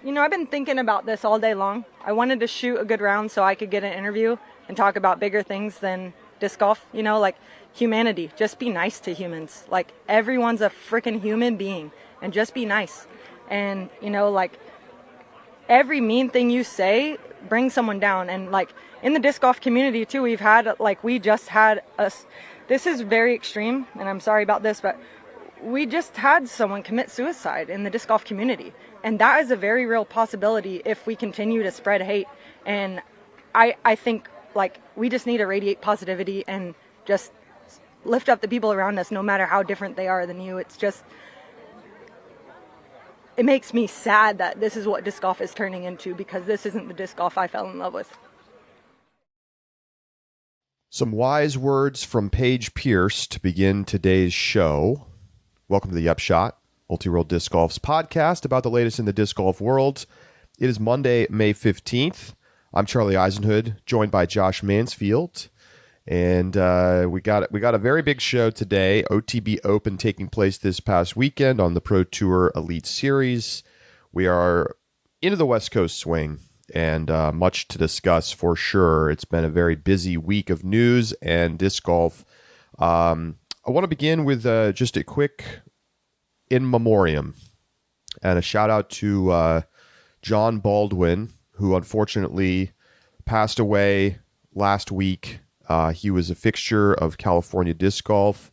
I've been thinking about this all day long. I wanted to shoot a good round so I could get an interview and talk about bigger things than disc golf, like humanity. Just be nice to humans. Like, everyone's a freaking human being, and just be nice. And, like, every mean thing you say brings someone down. And, like, in the disc golf community, too, this is very extreme, and I'm sorry about this, but we just had someone commit suicide in the disc golf community. And that is a very real possibility if we continue to spread hate. And I think, like, we just need to radiate positivity and just lift up the people around us, no matter how different they are than you. It makes me sad that this is what disc golf is turning into, because this isn't the disc golf I fell in love with. Some wise words from Paige Pierce to begin today's show. Welcome to the Upshot, Multi-World Disc Golf's podcast about the latest in the disc golf world. It is Monday, May 15th. I'm Charlie Eisenhood, joined by Josh Mansfield. And we got a very big show today. OTB Open taking place this past weekend on the Pro Tour Elite Series. We are into the West Coast swing, and much to discuss for sure. It's been a very busy week of news and disc golf. I want to begin with just a quick in memoriam and a shout out to John Baldwin, who unfortunately passed away last week. He was a fixture of California disc golf,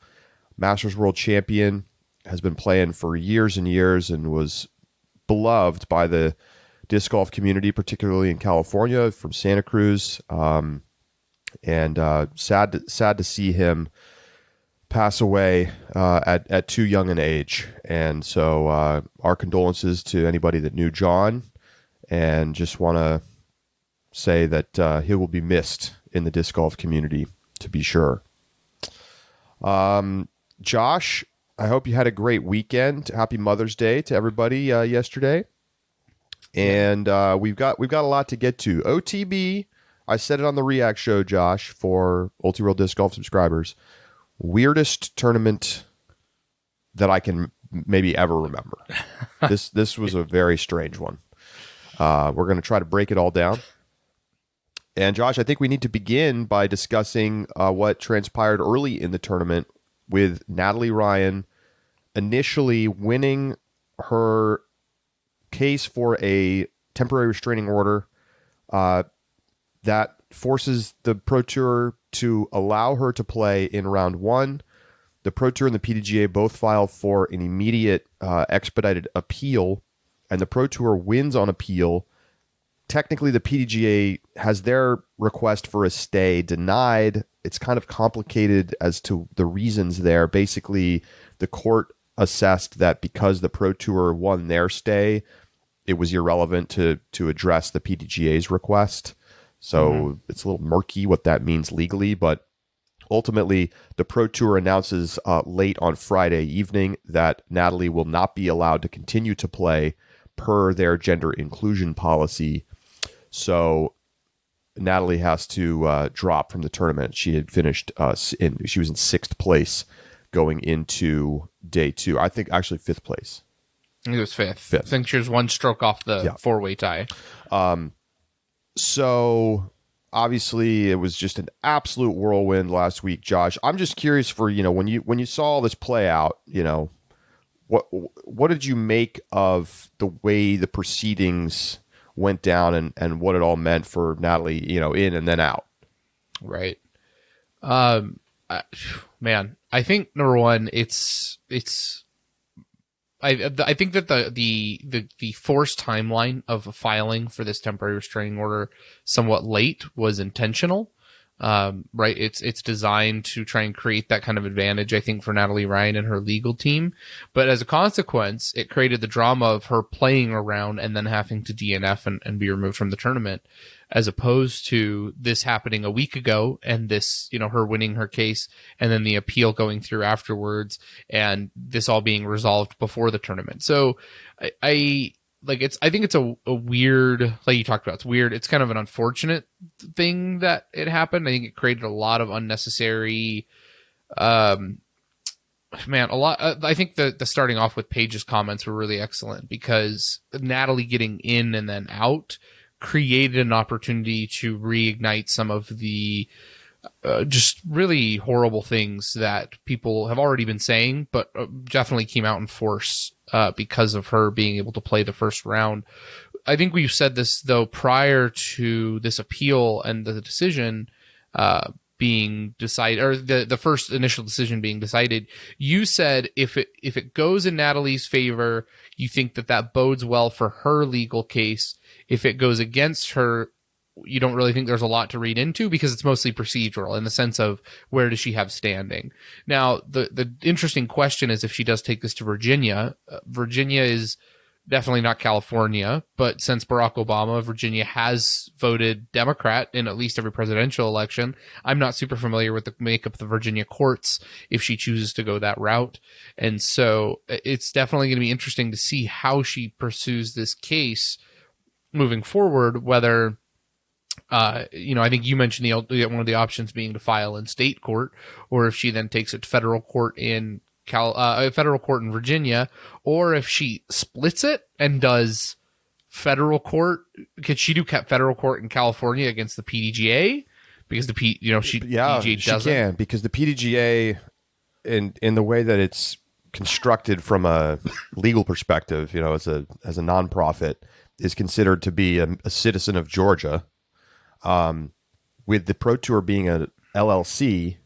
Masters World Champion, has been playing for years and years, and was beloved by the disc golf community, particularly in California, from Santa Cruz. And sad to see him pass away at too young an age. And so our condolences to anybody that knew John, and just want to say that he will be missed in the disc golf community, to be sure. Josh, I hope you had a great weekend. Happy Mother's Day to everybody yesterday. And we've got a lot to get to. OTB, I said it on the React show, Josh, for Multi-World Disc Golf subscribers. Weirdest tournament that I can maybe ever remember. This was a very strange one. We're going to try to break it all down. And Josh, I think we need to begin by discussing what transpired early in the tournament, with Natalie Ryan initially winning her case for a temporary restraining order that forces the Pro Tour to allow her to play in round one. The Pro Tour and the PDGA both file for an immediate expedited appeal, and the Pro Tour wins on appeal. Technically, the PDGA has their request for a stay denied. It's kind of complicated as to the reasons there. Basically, the court assessed that because the Pro Tour won their stay, it was irrelevant to address the PDGA's request. So it's a little murky what that means legally, but ultimately the Pro Tour announces late on Friday evening that Natalie will not be allowed to continue to play per their gender inclusion policy. So Natalie has to drop from the tournament. She had finished she was in 6th place going into day 2. I think actually 5th place. I think it was 5th. I think she was one stroke off the four-way tie. So obviously it was just an absolute whirlwind last week, Josh. I'm just curious for, when you saw all this play out, what did you make of the way the proceedings went down and what it all meant for Natalie, in and then out? Right. Man, I think number one, I think that the forced timeline of filing for this temporary restraining order somewhat late was intentional. Right. It's designed to try and create that kind of advantage, I think, for Natalie Ryan and her legal team. But as a consequence, it created the drama of her playing around and then having to DNF and be removed from the tournament, as opposed to this happening a week ago and this, her winning her case and then the appeal going through afterwards and this all being resolved before the tournament. So I think it's a weird, like you talked about, it's weird. It's kind of an unfortunate thing that it happened. I think it created a lot of unnecessary, man, a lot. I think the starting off with Paige's comments were really excellent, because Natalie getting in and then out created an opportunity to reignite some of the just really horrible things that people have already been saying, but definitely came out in force because of her being able to play the first round. I think we've said this, though, prior to this appeal and the decision being decided, or the first initial decision being decided. You said if it goes in Natalie's favor, you think that bodes well for her legal case. If it goes against her, you don't really think there's a lot to read into, because it's mostly procedural in the sense of where does she have standing. Now, the interesting question is if she does take this to Virginia. Virginia is definitely not California, but since Barack Obama, Virginia has voted Democrat in at least every presidential election. I'm not super familiar with the makeup of the Virginia courts if she chooses to go that route. And so it's definitely going to be interesting to see how she pursues this case moving forward, whether I think you mentioned one of the options being to file in state court, or if she then takes it to federal court in federal court in Virginia, or if she splits it and does federal court. Could she do federal court in California against the PDGA? Because PDGA doesn't. She can, because the PDGA, in the way that it's constructed from a legal perspective, as a nonprofit, is considered to be a citizen of Georgia. With the Pro Tour being a LLC,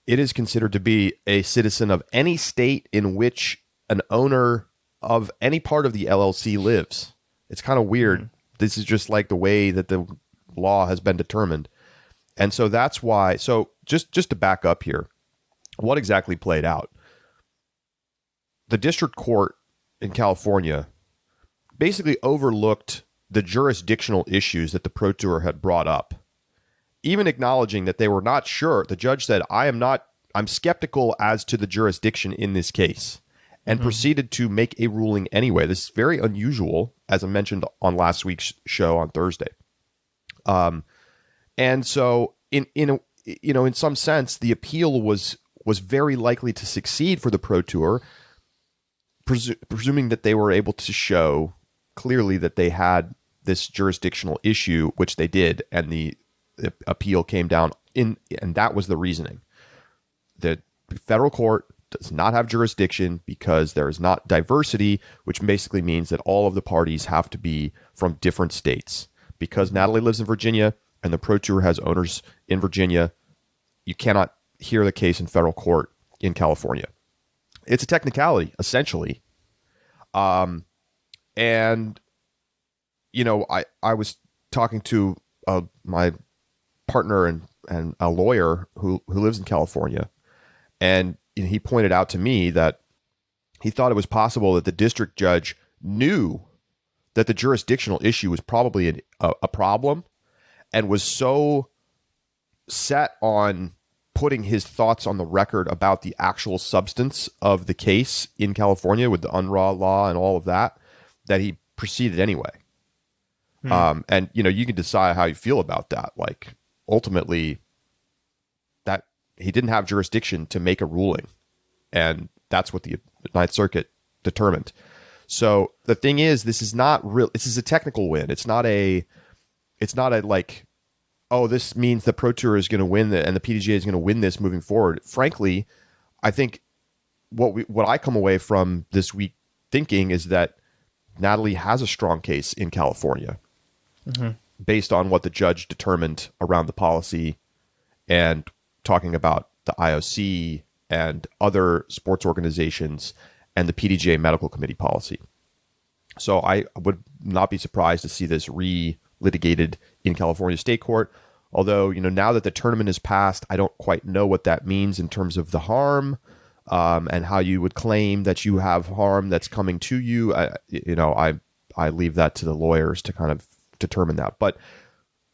it is considered to be a citizen of any state in which an owner of any part of the LLC lives. It's kind of weird. This is just like the way that the law has been determined. And so that's why. So just to back up here, what exactly played out? The district court in California basically overlooked the jurisdictional issues that the Pro Tour had brought up. Even acknowledging that they were not sure, the judge said, I'm skeptical as to the jurisdiction in this case, and proceeded to make a ruling anyway. This is very unusual, as I mentioned on last week's show on Thursday. And so in some sense, the appeal was very likely to succeed for the Pro Tour, presuming that they were able to show clearly that they had this jurisdictional issue, which they did, and the appeal came down and that was the reasoning. The federal court does not have jurisdiction because there is not diversity, which basically means that all of the parties have to be from different states. Because Natalie lives in Virginia and the Pro Tour has owners in Virginia, you cannot hear the case in federal court in California. It's a technicality, essentially. And I was talking to my partner and a lawyer who lives in California, and he pointed out to me that he thought it was possible that the district judge knew that the jurisdictional issue was probably a problem, and was so set on putting his thoughts on the record about the actual substance of the case in California with the UNRRA law and all of that, that he proceeded anyway. And you can decide how you feel about that. Like, ultimately, that he didn't have jurisdiction to make a ruling, and that's what the Ninth Circuit determined. So the thing is, this is not real. This is a technical win. It's not a like, oh, this means the Pro Tour is going to win and the PDGA is going to win this moving forward. Frankly, I think what I come away from this week thinking is that Natalie has a strong case in California. Based on what the judge determined around the policy and talking about the IOC and other sports organizations and the PDGA medical committee policy. So I would not be surprised to see this re-litigated in California state court. Although, now that the tournament is passed, I don't quite know what that means in terms of the harm and how you would claim that you have harm that's coming to you. I leave that to the lawyers to kind of determine that. But,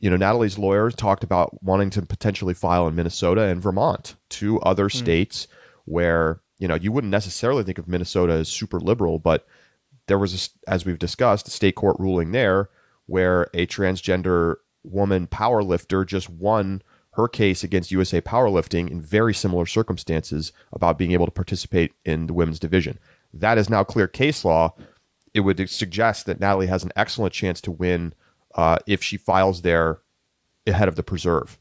Natalie's lawyers talked about wanting to potentially file in Minnesota and Vermont, two other states where, you wouldn't necessarily think of Minnesota as super liberal, but there was, as we've discussed, a state court ruling there where a transgender woman powerlifter just won her case against USA Powerlifting in very similar circumstances about being able to participate in the women's division. That is now clear case law. It would suggest that Natalie has an excellent chance to win if she files there ahead of the preserve.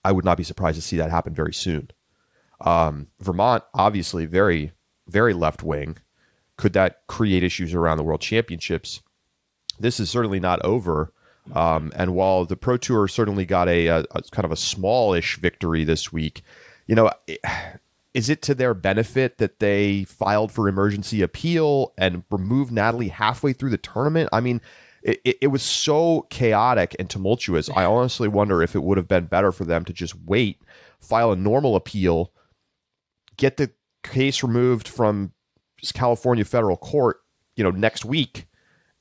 I would not be surprised to see that happen very soon. Vermont, obviously, very, very left-wing. Could that create issues around the World Championships? This is certainly not over. And while the Pro Tour certainly got a kind of a smallish victory this week, is it to their benefit that they filed for emergency appeal and removed Natalie halfway through the tournament? I mean, it was so chaotic and tumultuous. I honestly wonder if it would have been better for them to just wait, file a normal appeal, get the case removed from California federal court, next week,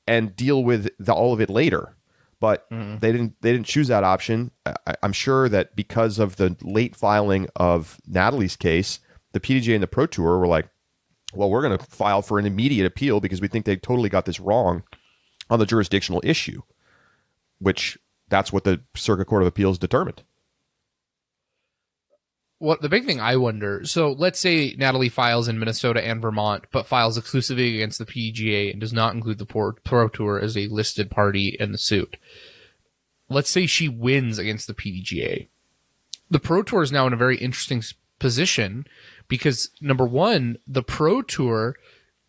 and deal with all of it later. But they didn't choose that option. I'm sure that because of the late filing of Natalie's case, the PDGA and the Pro Tour were like, well, we're going to file for an immediate appeal because we think they totally got this wrong on the jurisdictional issue, which that's what the Circuit Court of Appeals determined. Well, the big thing I wonder, so let's say Natalie files in Minnesota and Vermont, but files exclusively against the PDGA and does not include the Pro Tour as a listed party in the suit. Let's say she wins against the PDGA. The Pro Tour is now in a very interesting position because, number one, the Pro Tour,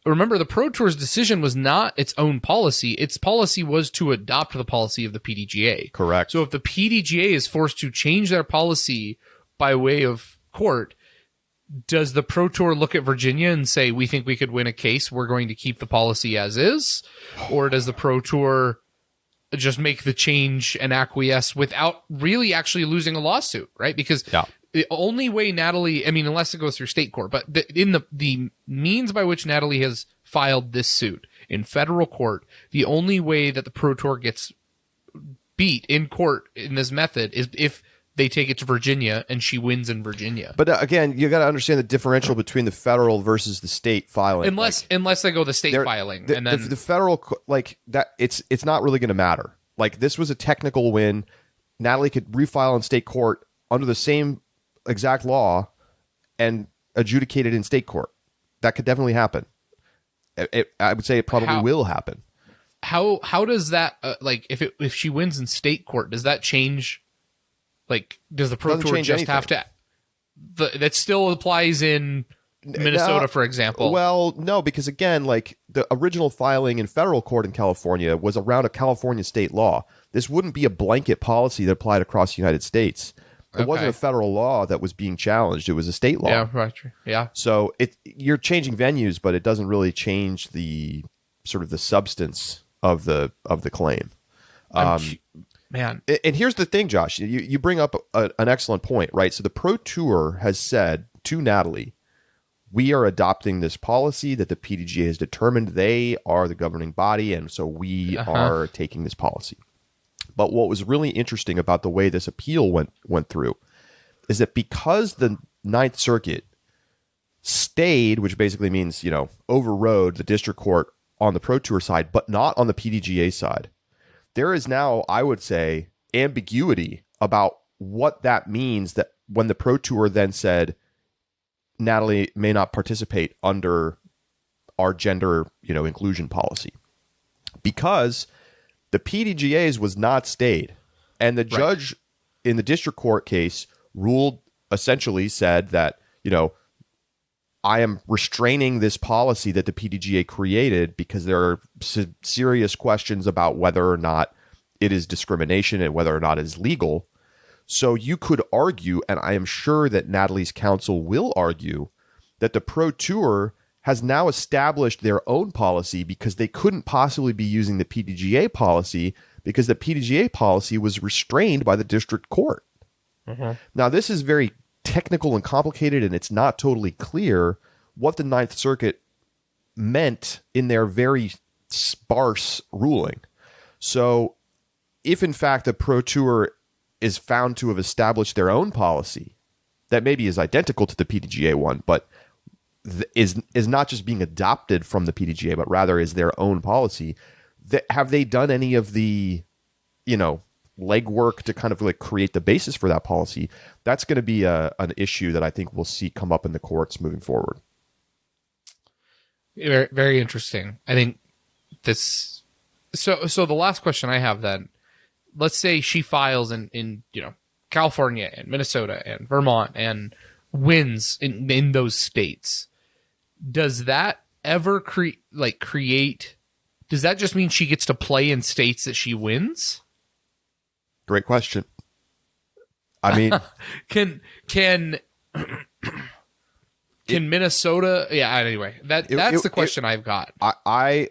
remember, the Pro Tour's decision was not its own policy. Its policy was to adopt the policy of the PDGA. Correct. So if the PDGA is forced to change their policy by way of court, does the Pro Tour look at Virginia and say, we think we could win a case, we're going to keep the policy as is? Or does the Pro Tour just make the change and acquiesce without really actually losing a lawsuit, right? Because the only way Natalie, unless it goes through state court, but in the means by which Natalie has filed this suit in federal court, the only way that the Pro Tour gets beat in court in this method is if they take it to Virginia and she wins in Virginia. But again, you got to understand the differential between the federal versus the state filing. Unless they go the state filing, and then the federal, like that, it's not really going to matter. Like, this was a technical win. Natalie could refile in state court under the same exact law and adjudicate it in state court. That could definitely happen. I would say it probably will happen. How does that if she wins in state court, does that change? Like, does the Pro Tour just have to? That still applies in Minnesota, for example. Well, no, because again, like, the original filing in federal court in California was around a California state law. This wouldn't be a blanket policy that applied across the United States. It wasn't a federal law that was being challenged. It was a state law. Yeah, right. Yeah. So you're changing venues, but it doesn't really change the sort of the substance of the claim. Man. And here's the thing, Josh. You bring up an excellent point, right? So the Pro Tour has said to Natalie, we are adopting this policy that the PDGA has determined. They are the governing body, and so we are taking this policy. But what was really interesting about the way this appeal went through is that because the Ninth Circuit stayed, which basically means, overrode the district court on the Pro Tour side, but not on the PDGA side, there is now, I would say, ambiguity about what that means, that when the Pro Tour then said Natalie may not participate under our gender, inclusion policy, because the PDGA's was not stayed, and the judge in the district court case essentially said that, I am restraining this policy that the PDGA created because there are serious questions about whether or not it is discrimination and whether or not it is legal. So you could argue, and I am sure that Natalie's counsel will argue, that the Pro Tour has now established their own policy because they couldn't possibly be using the PDGA policy because the PDGA policy was restrained by the district court. Now, this is very technical and complicated, and it's not totally clear what the Ninth Circuit meant in their very sparse ruling. So if in fact the Pro Tour is found to have established their own policy that maybe is identical to the PDGA one, but is not just being adopted from the PDGA, but rather is their own policy, have they done any of the legwork to kind of like create the basis for that policy, that's going to be an issue that I think we'll see come up in the courts moving forward. Very, very interesting. I think this. So the last question I have then, let's say she files in California and Minnesota and Vermont and wins in those states. Does that ever create? Does that just mean she gets to play in states that she wins? Great question. I mean, can Minnesota? Yeah. Anyway, that's the question I've got. I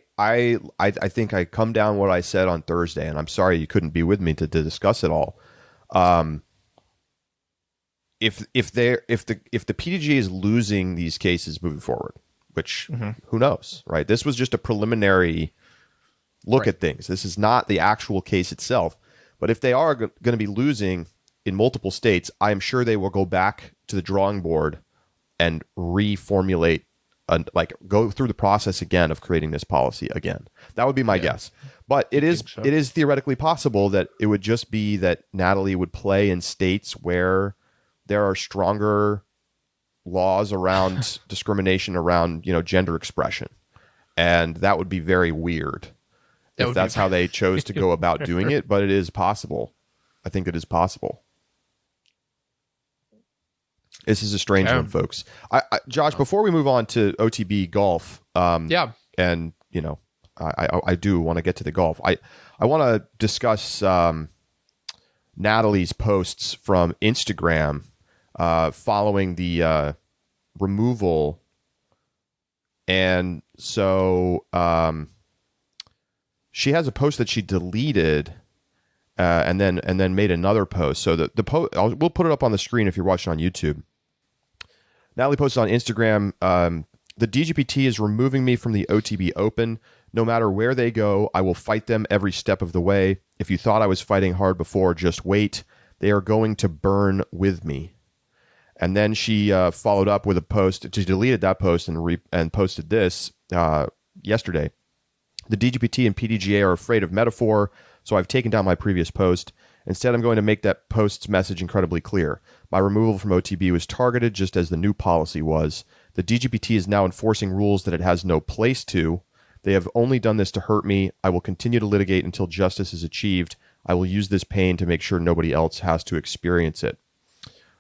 think I come down what I said on Thursday, and I'm sorry you couldn't be with me to discuss it all. If the PDGA is losing these cases moving forward, which who knows, right? This was just a preliminary look at things. This is not the actual case itself. But if they are going to be losing in multiple states, I am sure they will go back to the drawing board and reformulate, go through the process again of creating this policy again. That would be my guess. But it is theoretically possible that it would just be that Natalie would play in states where there are stronger laws around discrimination around gender expression, and that would be very weird if that's how they chose to go about doing it. But it is possible. I think it is possible. This is a strange one, folks. Josh, before we move on to OTB golf, and I do want to get to the golf. I want to discuss Natalie's posts from Instagram following the removal, and so she has a post that she deleted, and then made another post. So the post, we'll put it up on the screen if you're watching on YouTube. Natalie posted on Instagram, the DGPT is removing me from the OTB Open. No matter where they go, I will fight them every step of the way. If you thought I was fighting hard before, just wait. They are going to burn with me. And then she followed up with a post. She deleted that post and posted this yesterday. The DGPT and PDGA are afraid of metaphor, so I've taken down my previous post. Instead, I'm going to make that post's message incredibly clear. My removal from OTB was targeted just as the new policy was. The DGPT is now enforcing rules that it has no place to. They have only done this to hurt me. I will continue to litigate until justice is achieved. I will use this pain to make sure nobody else has to experience it.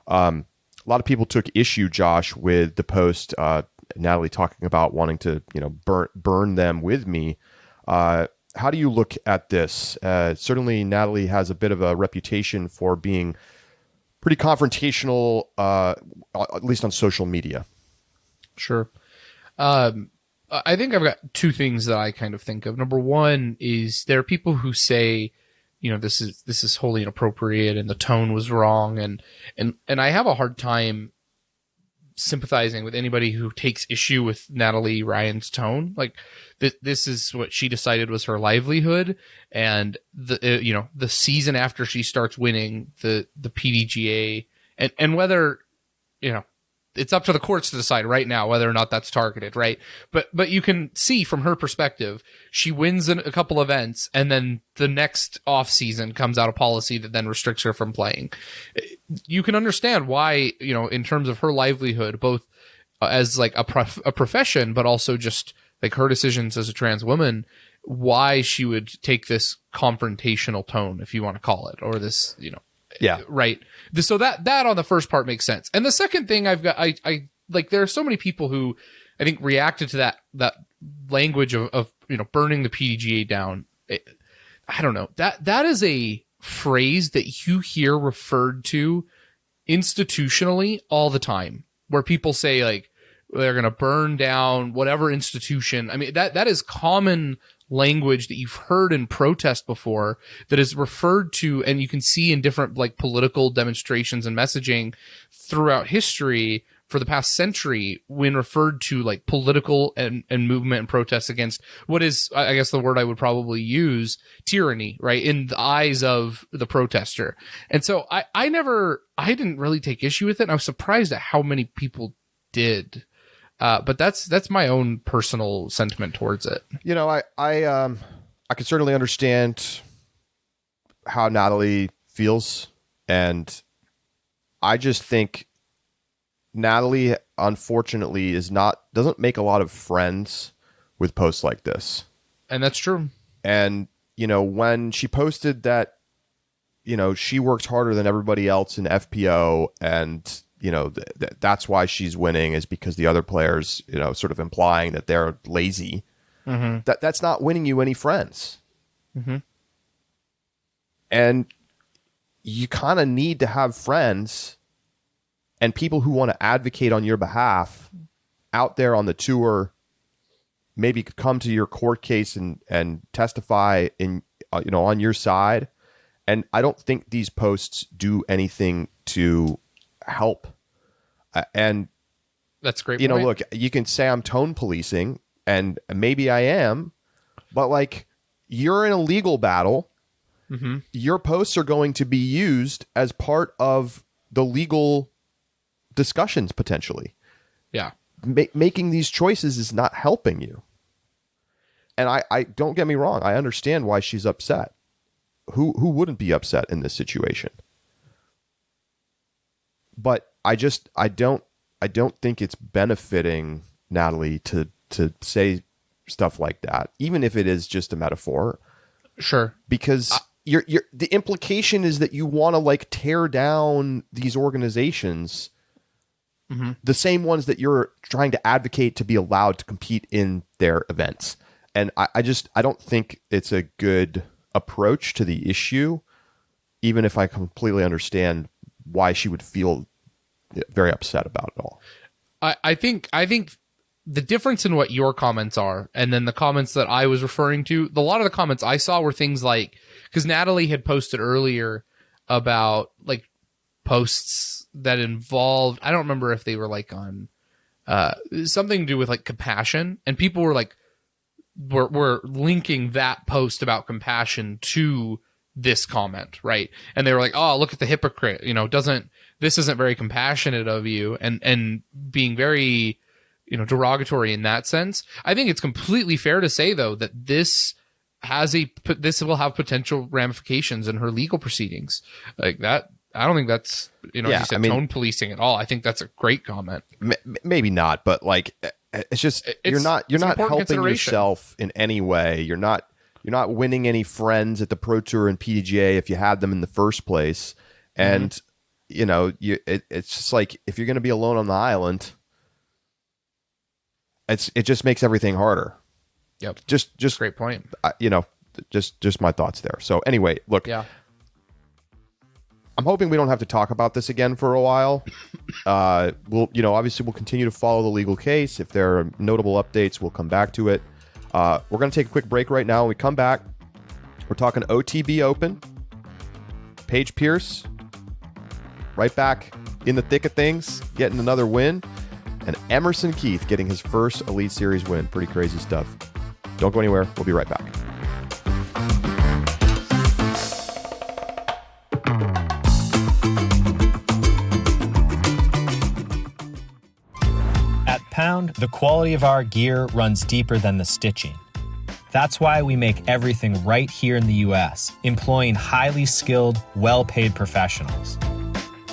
A lot of people took issue, Josh, with the post, Natalie talking about wanting to, burn them with me. How do you look at this? Certainly, Natalie has a bit of a reputation for being pretty confrontational, at least on social media. Sure. I think I've got two things that I kind of think of. Number one is there are people who say, this is wholly inappropriate and the tone was wrong, and I have a hard time sympathizing with anybody who takes issue with Natalie Ryan's tone. Like this is what she decided was her livelihood, and the season after she starts winning the PDGA, and whether it's up to the courts to decide right now whether or not that's targeted, right? But you can see from her perspective, she wins a couple events, and then the next off season comes out a policy that then restricts her from playing. You can understand why, in terms of her livelihood, both as like a profession, but also just like her decisions as a trans woman, why she would take this confrontational tone, if you want to call it, or this, Yeah. Right. So that on the first part makes sense. And the second thing I've got, I like, there are so many people who I think reacted to that language of burning the PDGA down. I don't know. That is a phrase that you hear referred to institutionally all the time, where people say like they're going to burn down whatever institution. I mean, that is common language that you've heard in protest before, that is referred to, and you can see in different like political demonstrations and messaging throughout history for the past century, when referred to like political and movement and protests against what is, I guess the word I would probably use, tyranny, right, in the eyes of the protester. And so I didn't really take issue with it, and I was surprised at how many people did. But that's my own personal sentiment towards it. I can certainly understand how Natalie feels, and I just think Natalie, unfortunately, doesn't make a lot of friends with posts like this. And that's true. And, when she posted that, she works harder than everybody else in FPO, and, that's why she's winning, is because the other players, sort of implying that they're lazy. Mm-hmm. That's not winning you any friends. Mm-hmm. And you kind of need to have friends and people who want to advocate on your behalf out there on the tour, maybe come to your court case and testify on your side. And I don't think these posts do anything to help. And that's a great. Look, you can say I'm tone policing, and maybe I am, but like, you're in a legal battle. Mm-hmm. Your posts are going to be used as part of the legal discussions potentially. Yeah. Making these choices is not helping you. And I don't get me wrong, I understand why she's upset. Who wouldn't be upset in this situation? But I don't think it's benefiting Natalie to say stuff like that, even if it is just a metaphor. Sure. Because the implication is that you want to like tear down these organizations, mm-hmm. the same ones that you're trying to advocate to be allowed to compete in their events. And I don't think it's a good approach to the issue, even if I completely understand why she would feel very upset about it all. I think the difference in what your comments are, and then the comments that I was referring to, a lot of the comments I saw were things like, because Natalie had posted earlier about like posts that involved, I don't remember if they were like on something to do with like compassion, and people were like, were linking that post about compassion to this comment, right? And they were like, oh, look at the hypocrite, this isn't very compassionate of you, and being very, derogatory in that sense. I think it's completely fair to say, though, that this will have potential ramifications in her legal proceedings. Like that, I don't think that's, as you said, tone policing at all. I think that's a great comment. Maybe not, but like, it's just, you're not helping yourself in any way. You're not winning any friends at the Pro Tour and PDGA if you had them in the first place. And, it's just like, if you're going to be alone on the island, it just makes everything harder. Yep. Just great point. Just my thoughts there. So anyway, look, yeah, I'm hoping we don't have to talk about this again for a while. Obviously we'll continue to follow the legal case. If there are notable updates, we'll come back to it. We're going to take a quick break right now. When we come back, we're talking OTB Open, Paige Pierce, right back in the thick of things, getting another win, and Emerson Keith getting his first Elite Series win. Pretty crazy stuff. Don't go anywhere. We'll be right back. At Pound, the quality of our gear runs deeper than the stitching. That's why we make everything right here in the US, employing highly skilled, well-paid professionals.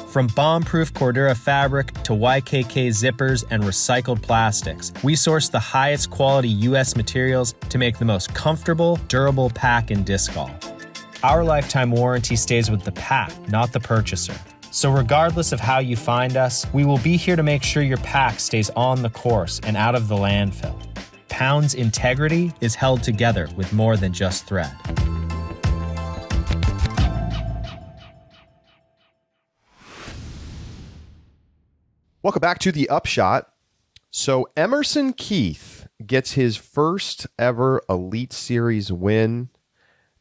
From bomb-proof Cordura fabric to YKK zippers and recycled plastics, we source the highest quality US materials to make the most comfortable, durable pack in disc golf. Our lifetime warranty stays with the pack, not the purchaser. So regardless of how you find us, we will be here to make sure your pack stays on the course and out of the landfill. Pound's integrity is held together with more than just thread. Welcome back to the Upshot. So Emerson Keith gets his first ever Elite Series win.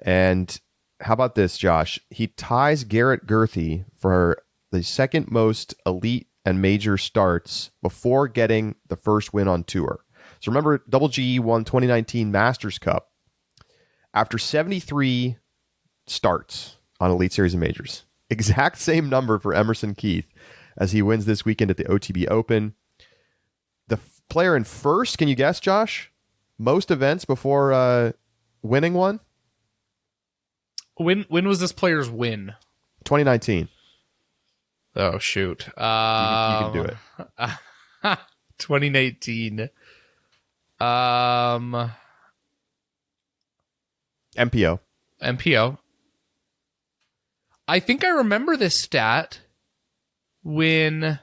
And how about this, Josh? He ties Garrett Gerthy for the second most Elite and Major starts before getting the first win on tour. So remember, Double G won 2019 Masters Cup after 73 starts on Elite Series and Majors. Exact same number for Emerson Keith as he wins this weekend at the OTB Open. The player in first, can you guess, Josh? Most events before winning one? When was this player's win? 2019. Oh shoot! You can do it. 2019. MPO. I think I remember this stat. When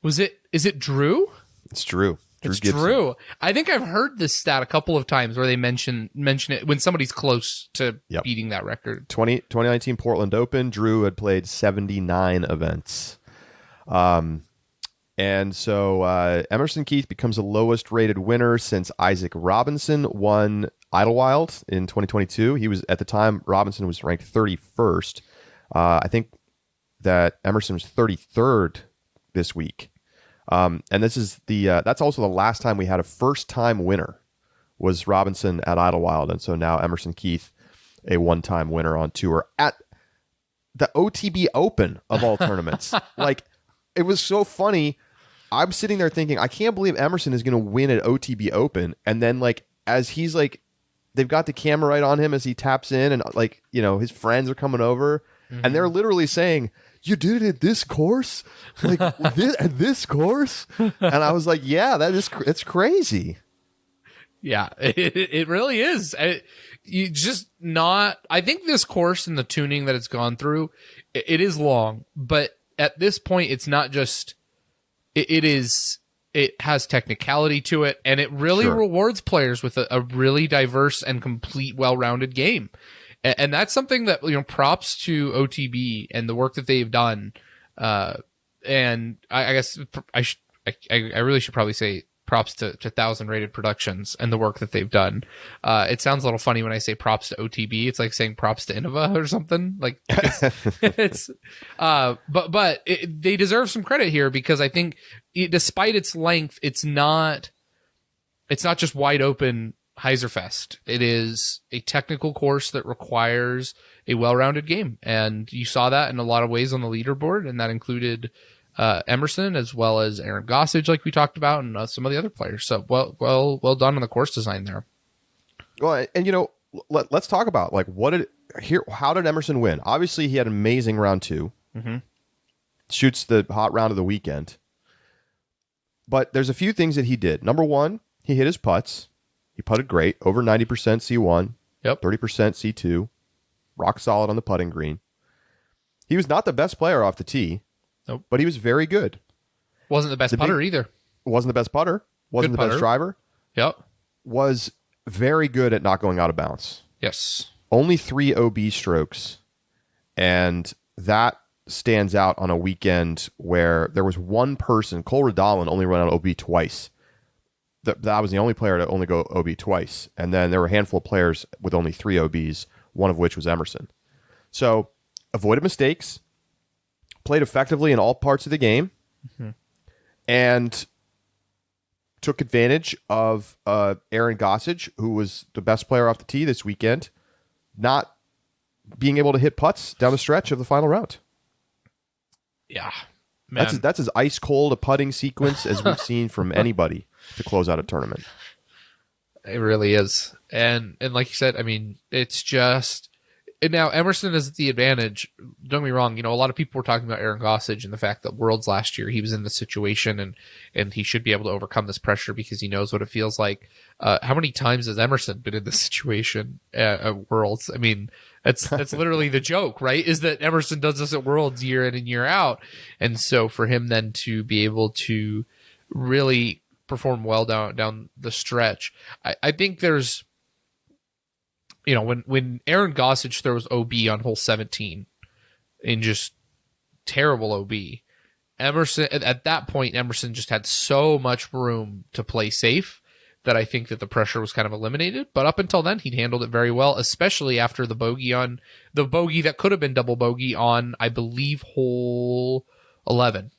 was it? Is it Drew? It's Drew. It's Gibson. Drew. I think I've heard this stat a couple of times where they mention it when somebody's close to beating that record. 2019 Portland Open. Drew had played 79 events. And so Emerson Keith becomes the lowest rated winner since Isaac Robinson won Idlewild in 2022. He was, at the time, Robinson was ranked 31st. I think that Emerson was 33rd this week. And this is that's also the last time we had a first-time winner was Robinson at Idlewild. And so now Emerson Keith, a one-time winner on tour at the OTB Open of all tournaments. Like, it was so funny. I'm sitting there thinking, I can't believe Emerson is going to win at OTB Open. And then, like, as he's like, they've got the camera right on him as he taps in, and like, you know, his friends are coming over, and they're literally saying, "You did it at this course, like at this course," and I was like, "Yeah, it's crazy." Yeah, it really is. I think this course and the tuning that it's gone through, it is long, but at this point, it's not just. It has technicality to it, and it really rewards players with a really diverse and complete, well-rounded game. And that's something that, you know, props to OTB and the work that they've done. And I guess I really should probably say props to 1,000 Rated Productions and the work that they've done. It sounds a little funny when I say props to OTB. It's like saying props to Innova or something. Like they deserve some credit here, because I think despite its length, it's not just wide open Heiserfest. It is a technical course that requires a well-rounded game. And you saw that in a lot of ways on the leaderboard, and that included Emerson, as well as Aaron Gossage, like we talked about, and some of the other players. So well done on the course design there. Well, and you know, let's talk about like how did Emerson win? Obviously, he had an amazing round 2. Mm-hmm. Shoots the hot round of the weekend. But there's a few things that he did. Number one, he hit his putts. He putted great, over 90% C1, 30% C2, rock solid on the putting green. He was not the best player off the tee. Nope. But he was very good. Wasn't the best putter either. Wasn't the best putter. Wasn't the best driver. Yep. Was very good at not going out of bounds. Yes. Only 3 OB strokes. And that stands out on a weekend where there was one person, Cole Radalin, only run out OB twice. That was the only player to only go OB twice. And then there were a handful of players with only 3 OBs, one of which was Emerson. So avoided mistakes. Played effectively in all parts of the game, and took advantage of Aaron Gossage, who was the best player off the tee this weekend, not being able to hit putts down the stretch of the final round. Yeah, man. That's as ice cold a putting sequence as we've seen from anybody to close out a tournament. It really is, and like you said, I mean, it's just. And now Emerson is at the advantage. Don't get me wrong. You know, a lot of people were talking about Aaron Gossage and the fact that Worlds last year, he was in this situation and he should be able to overcome this pressure because he knows what it feels like. How many times has Emerson been in this situation at Worlds? I mean, that's literally the joke, right? Is that Emerson does this at Worlds year in and year out. And so for him then to be able to really perform well down the stretch, I think there's, you know, when Aaron Gossage throws OB on hole 17 in just terrible OB, Emerson, at that point, Emerson just had so much room to play safe that I think that the pressure was kind of eliminated. But up until then, he'd handled it very well, especially after the bogey that could have been double bogey on, I believe, hole 11.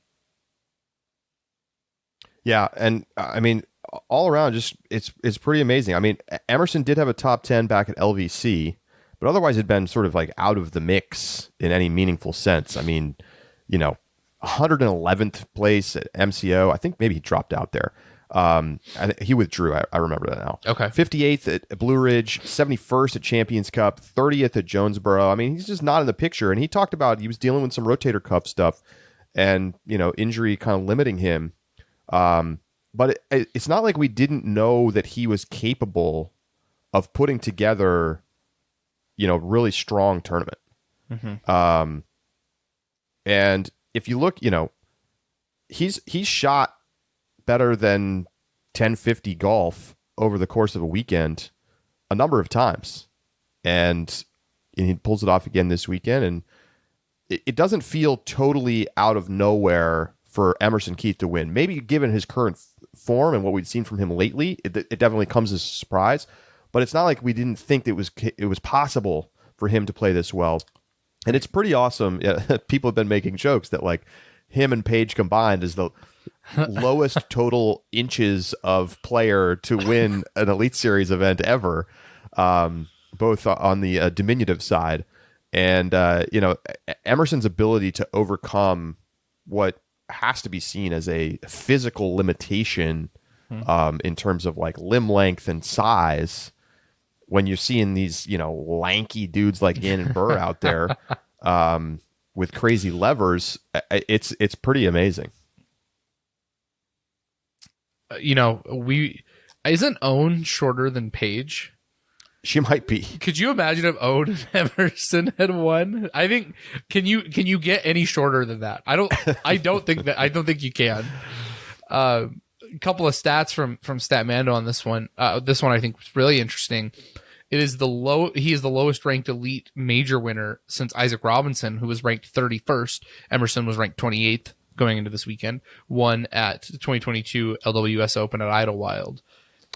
Yeah, and I mean, all around, just it's pretty amazing. I mean, Emerson did have a top 10 back at LVC, but otherwise had been sort of like out of the mix in any meaningful sense. I mean, you know, 111th place at MCO. I think maybe he dropped out there. He withdrew. I remember that now. Okay. 58th at Blue Ridge, 71st at Champions Cup, 30th at Jonesboro. I mean, he's just not in the picture. And he talked about he was dealing with some rotator cuff stuff and, injury kind of limiting him. But it's not like we didn't know that he was capable of putting together, really strong tournament. Mm-hmm. And if you look, he's shot better than 1050 golf over the course of a weekend a number of times. And he pulls it off again this weekend. And it doesn't feel totally out of nowhere for Emerson Keith to win. Maybe given his current form and what we've seen from him lately, it definitely comes as a surprise. But it's not like we didn't think that it was possible for him to play this well. And it's pretty awesome. People have been making jokes that like him and Page combined is the lowest total inches of player to win an Elite Series event ever, both on the diminutive side. And, Emerson's ability to overcome what has to be seen as a physical limitation in terms of like limb length and size when you're seeing these, lanky dudes like Gannon and Burr out there with crazy levers, it's pretty amazing. Isn't Owen shorter than Page? She might be. Could you imagine if Owen and Emerson had won? I think can you get any shorter than that? I don't think you can. A couple of stats from Statmando on this one. This one I think was really interesting. He is the lowest ranked elite major winner since Isaac Robinson, who was ranked 31st. Emerson was ranked 28th going into this weekend. Won at the 2022 LWS Open at Idlewild.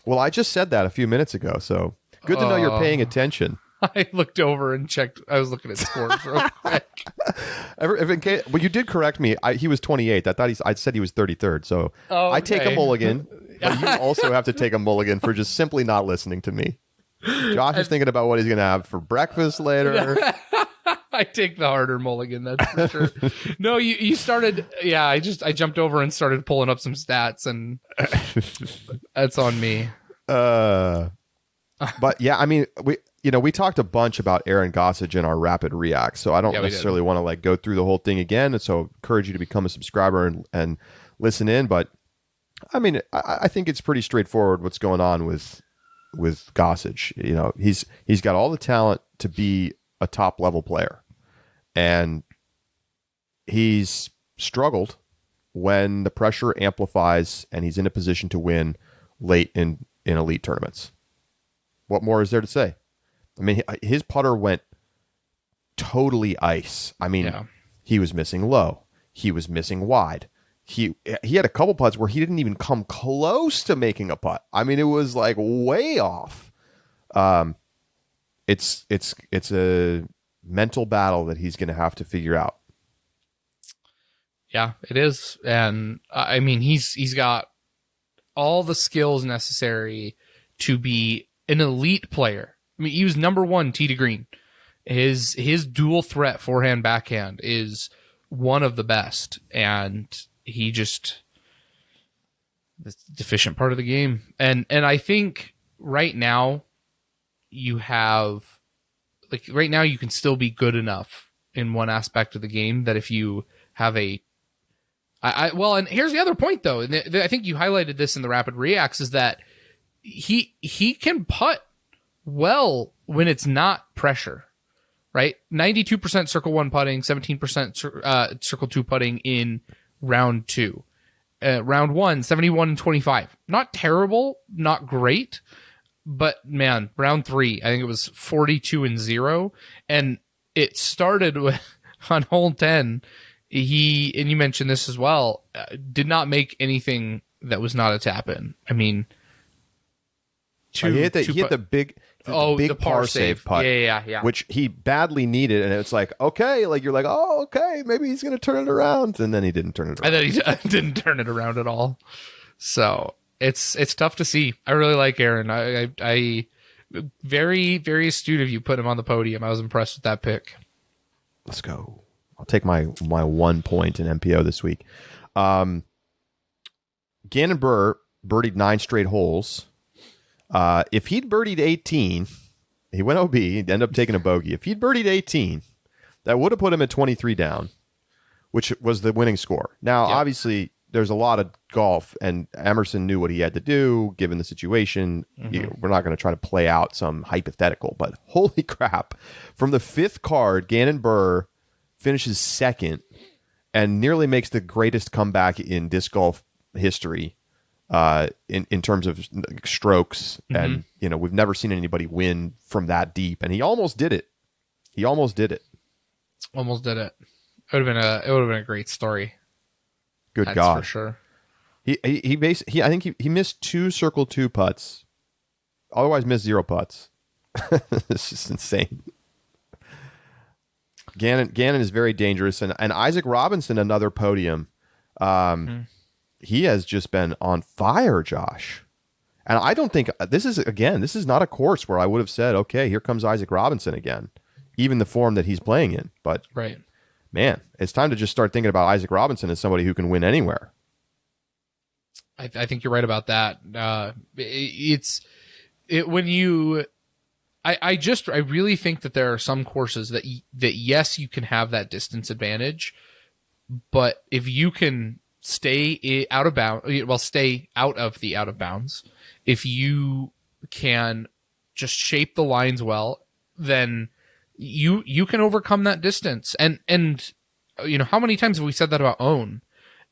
Well, I just said that a few minutes ago, so good to know you're paying attention. I looked over and checked. I was looking at scores real quick. Well, you did correct me. He was 28th. I said he was 33rd. So okay. I take a mulligan, but you also have to take a mulligan for just simply not listening to me. Josh is thinking about what he's going to have for breakfast later. I take the harder mulligan, that's for sure. No, you started. Yeah, I jumped over and started pulling up some stats, and that's on me. But yeah, I mean, we talked a bunch about Aaron Gossage in our rapid react, so I don't necessarily want to like go through the whole thing again. And so encourage you to become a subscriber and listen in. But I mean, I think it's pretty straightforward what's going on with Gossage. He's got all the talent to be a top level player, and he's struggled when the pressure amplifies and he's in a position to win late in elite tournaments. What more is there to say? I mean, his putter went totally ice. I mean, He was missing low. He was missing wide. He had a couple putts where he didn't even come close to making a putt. I mean, it was like way off. It's a mental battle that he's going to have to figure out. Yeah, it is. And I mean, he's got all the skills necessary to be an elite player. I mean, he was number one tee to green. His dual threat forehand backhand is one of the best, and he just the deficient part of the game. And I think right now you can still be good enough in one aspect of the game that if you have and here's the other point though, and I think you highlighted this in the rapid reacts, is that he can putt well when it's not pressure, right? 92% circle one putting, 17% circle two putting in round two. Round one, 71 and 25. Not terrible, not great, but man, round three, I think it was 42 and 0. And it started with on hole 10. And you mentioned this as well, did not make anything that was not a tap in. I mean, he hit the big par save putt, yeah, which he badly needed, and it's like, okay, like you're like, oh, okay, maybe he's gonna turn it around, and then he didn't turn it around. And then he didn't turn it around at all. So it's tough to see. I really like Aaron. I very, very astute of you putting him on the podium. I was impressed with that pick. Let's go. I'll take my 1 point in MPO this week. Gannon Burr birdied 9 straight holes. If he'd birdied 18, he went OB, ended up taking a bogey. If he'd birdied 18, that would have put him at 23 down, which was the winning score. Now, obviously, there's a lot of golf, and Emerson knew what he had to do, given the situation. We're not going to try to play out some hypothetical, but holy crap. From the 5th card, Gannon Buhr finishes 2nd and nearly makes the greatest comeback in disc golf history in terms of strokes. And, we've never seen anybody win from that deep, and he almost did it. Almost did it. It would have been a great story. Good That's God, for sure. I think he missed 2 circle 2 putts. Otherwise, missed 0 putts. It's just insane. Gannon is very dangerous, and Isaac Robinson, another podium. He has just been on fire, Josh. And I don't think this is not a course where I would have said, okay, here comes Isaac Robinson again, even the form that he's playing in. But right. Man, it's time to just start thinking about Isaac Robinson as somebody who can win anywhere. I think you're right about that. I really think that there are some courses that yes, you can have that distance advantage, but if you can stay out of the out of bounds, if you can just shape the lines well, then you can overcome that distance. And how many times have we said that about Own?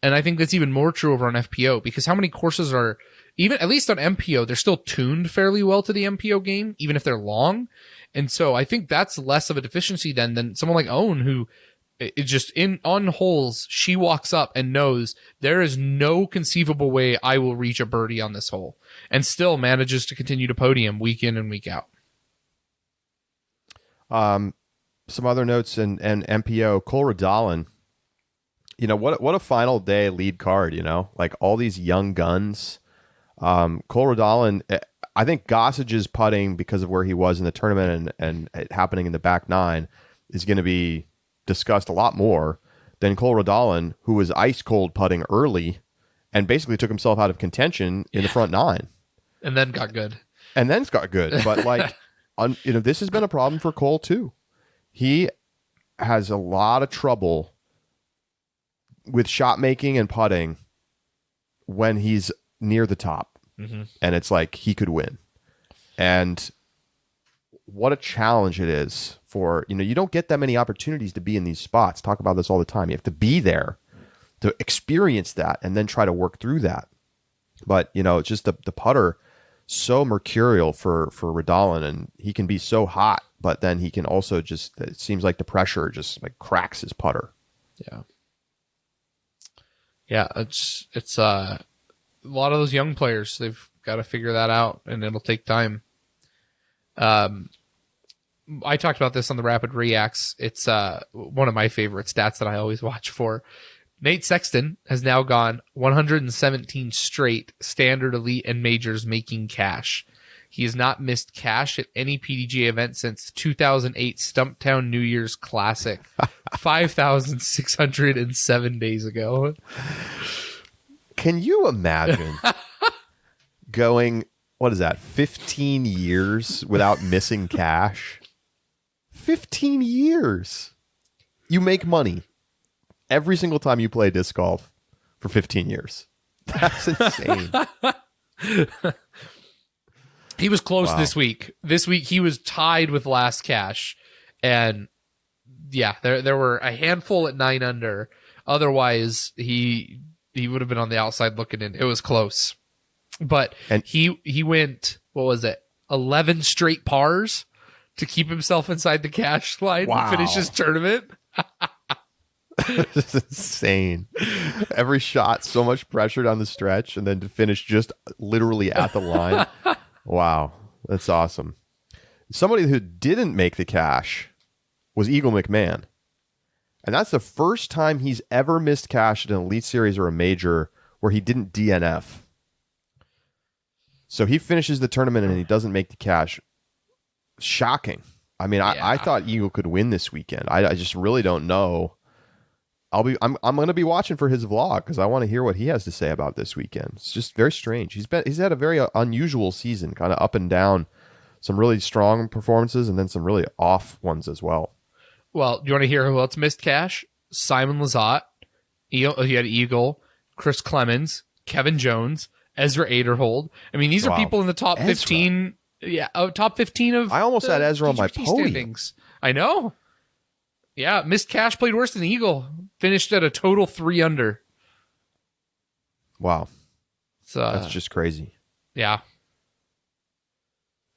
And I think that's even more true over on FPO, because how many courses are, even at least on MPO, they're still tuned fairly well to the MPO game, even if they're long. And so I think that's less of a deficiency than someone like Own, who it just on holes, she walks up and knows there is no conceivable way I will reach a birdie on this hole, and still manages to continue to podium week in and week out. Some other notes and MPO, Cole Redallen, what a final day lead card, like all these young guns. Cole Redallen, I think Gossage's putting, because of where he was in the tournament and it happening in the back 9, is going to be discussed a lot more than Cole Redallen, who was ice cold putting early and basically took himself out of contention in the front 9. And then got good. But this has been a problem for Cole too. He has a lot of trouble with shot making and putting when he's near the top. And it's like he could win. And what a challenge it is for, you don't get that many opportunities to be in these spots. Talk about this all the time. You have to be there to experience that and then try to work through that. But, it's just the putter, so mercurial for Redallen, and he can be so hot, but then he can also it seems like the pressure just like cracks his putter. Yeah, it's a lot of those young players, they've got to figure that out, and it'll take time. I talked about this on the Rapid Reacts. It's one of my favorite stats that I always watch for. Nate Sexton has now gone 117 straight standard, elite, and majors making cash. He has not missed cash at any PDGA event since 2008 Stumptown New Year's Classic, 5,607 days ago. Can you imagine going, 15 years without missing cash? 15 years. You make money every single time you play disc golf for 15 years. That's insane. He was close this week. This week he was tied with last cash. And yeah, there were a handful at 9 under. Otherwise, he would have been on the outside looking in. It was close. But he went, 11 straight pars to keep himself inside the cash line and finish his tournament. This is insane. Every shot, so much pressure down the stretch, and then to finish just literally at the line. Wow, that's awesome. Somebody who didn't make the cash was Eagle McMahon. And that's the first time he's ever missed cash at an Elite Series or a major where he didn't DNF. So he finishes the tournament and he doesn't make the cash. Shocking. I mean, I thought Eagle could win this weekend. I just really don't know I'm going to be watching for his vlog because I want to hear what he has to say about this weekend. It's just very strange. He's had a very unusual season, kind of up and down. Some really strong performances and then some really off ones as well. Well, do you want to hear who else missed cash? Simon Lizotte. He had Eagle, Chris Clemens, Kevin Jones, Ezra Aderhold. I mean, these are people in the top 15. Yeah, top 15 of. I almost had Ezra on my DGPT podium. Standings. I know. Yeah, missed cash, played worse than Eagle. Finished at a total 3 under. Wow. So, that's just crazy. Yeah.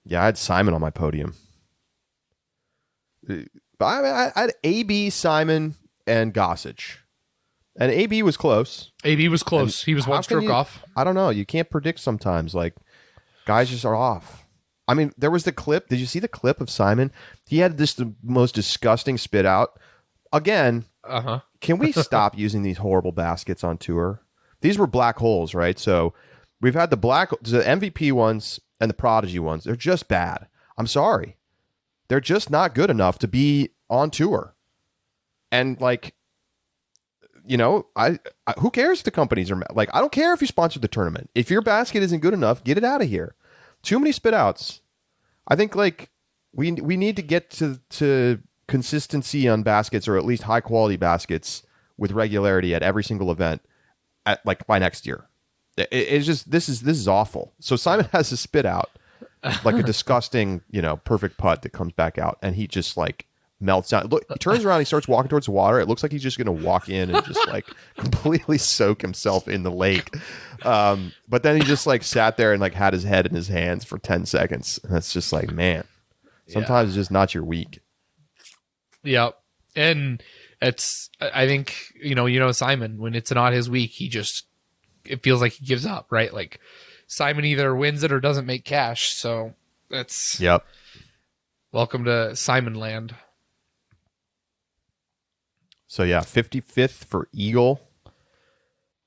Yeah, I had Simon on my podium. I had AB, Simon, and Gossage. And AB was close. AB was close. He was one stroke off. I don't know. You can't predict sometimes. Like, guys just are off. I mean, there was the clip. Did you see the clip of Simon? He had the most disgusting spit out. Again, can we stop using these horrible baskets on tour? These were black holes, right? So we've had the MVP ones and the Prodigy ones. They're just bad. I'm sorry. They're just not good enough to be on tour. And like, you know, I who cares if the companies are like, I don't care if you sponsored the tournament. If your basket isn't good enough, get it out of here. Too many spit outs. I think like we need to get to consistency on baskets, or at least high quality baskets with regularity at every single event at like by next year. It's just this is awful. So Simon has a spit out, like a disgusting, perfect putt that comes back out, and he just like melts down. Look, he turns around, he starts walking towards the water. It looks like he's just going to walk in and just like completely soak himself in the lake. But then he just like sat there and like had his head in his hands for 10 seconds. And it's just like, man, sometimes it's just not your week. Yeah. And I think, Simon, when it's not his week, it feels like he gives up, right? Like Simon either wins it or doesn't make cash. So that's welcome to Simon land. So yeah, 55th for Eagle.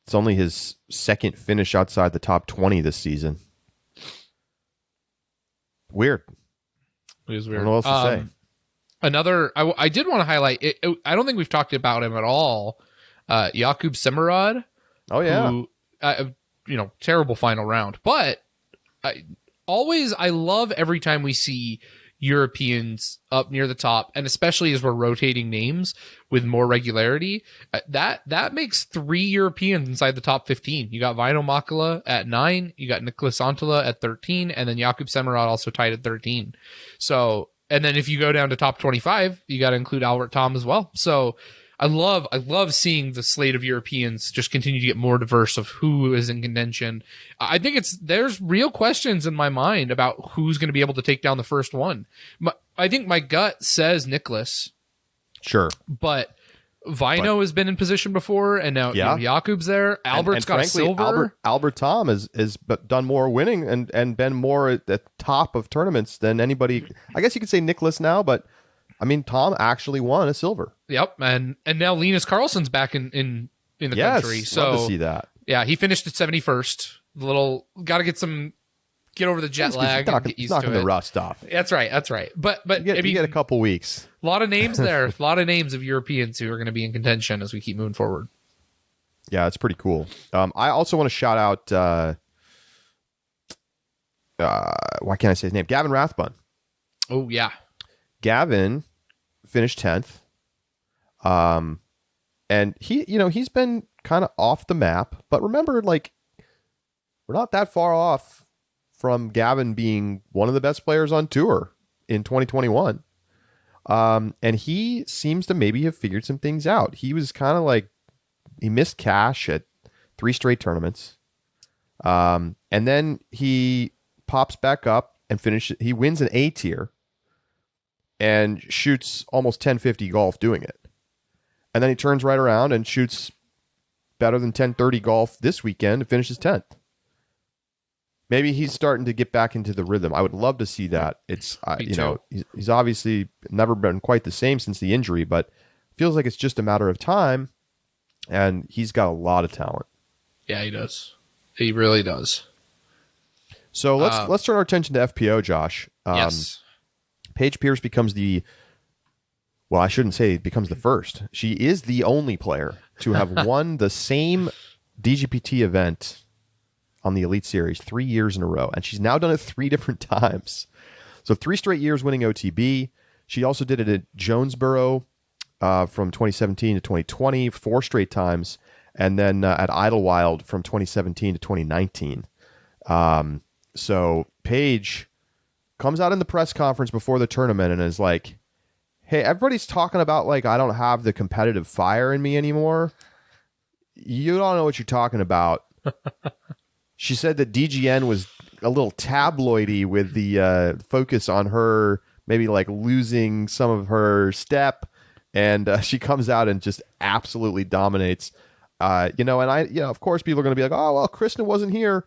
It's only his second finish outside the top 20 this season. Weird. It was weird. I don't know what else to say. Another, I did want to highlight, I don't think we've talked about him at all. Jakub Semerad. Oh, yeah. Who, terrible final round. But I love every time we see Europeans up near the top, and especially as we're rotating names with more regularity, that makes 3 Europeans inside the top 15. You got Vaino Makala at 9, you got Nicholas Antala at 13, and then Jakub Semerad also tied at 13. So, and then if you go down to top 25, you got to include Albert Tom as well. So I love seeing the slate of Europeans just continue to get more diverse of who is in contention. I think there's real questions in my mind about who's going to be able to take down the first one. I think my gut says Nicholas. Sure. But Vaino has been in position before, and now Jakub's there. Albert's got frankly, a silver. Albert Tom has done more winning and been more at the top of tournaments than anybody. I guess you could say Nicholas now, but I mean, Tom actually won a silver. Yep, and now Linus Carlson's back in the country. So love to see that. Yeah, he finished at 71st. Got to get over the jet lag and get used to it. Knocking the rust off. That's right. But you get a couple weeks. A lot of names there. A lot of names of Europeans who are going to be in contention as we keep moving forward. Yeah, it's pretty cool. I also want to shout out. Why can't I say his name? Gavin Rathbun. Oh yeah. Gavin finished 10th. And he's been kind of off the map, but remember, like, we're not that far off from Gavin being one of the best players on tour in 2021. And he seems to maybe have figured some things out. He was kind of like, he missed cash at 3 straight tournaments. And then he pops back up and he wins an A tier and shoots almost 1050 golf doing it. And then he turns right around and shoots better than 1030 golf this weekend and finishes 10th. Maybe he's starting to get back into the rhythm. I would love to see that. It's he's obviously never been quite the same since the injury, but feels like it's just a matter of time, and he's got a lot of talent. Yeah, he does. He really does. So let's turn our attention to FPO, Josh. Yes. Paige Pierce becomes the Well, I shouldn't say becomes the first. She is the only player to have won the same DGPT event on the Elite Series 3 years in a row. And she's now done it 3 different times. So 3 straight years winning OTB. She also did it at Jonesboro from 2017 to 2020, 4 straight times. And then at Idlewild from 2017 to 2019. So Paige comes out in the press conference before the tournament and is like, hey, everybody's talking about, like, I don't have the competitive fire in me anymore. You don't know what you're talking about. She said that DGN was a little tabloidy with the focus on her maybe like losing some of her step. And she comes out and just absolutely dominates. And of course, people are going to be like, oh, well, Kristen wasn't here.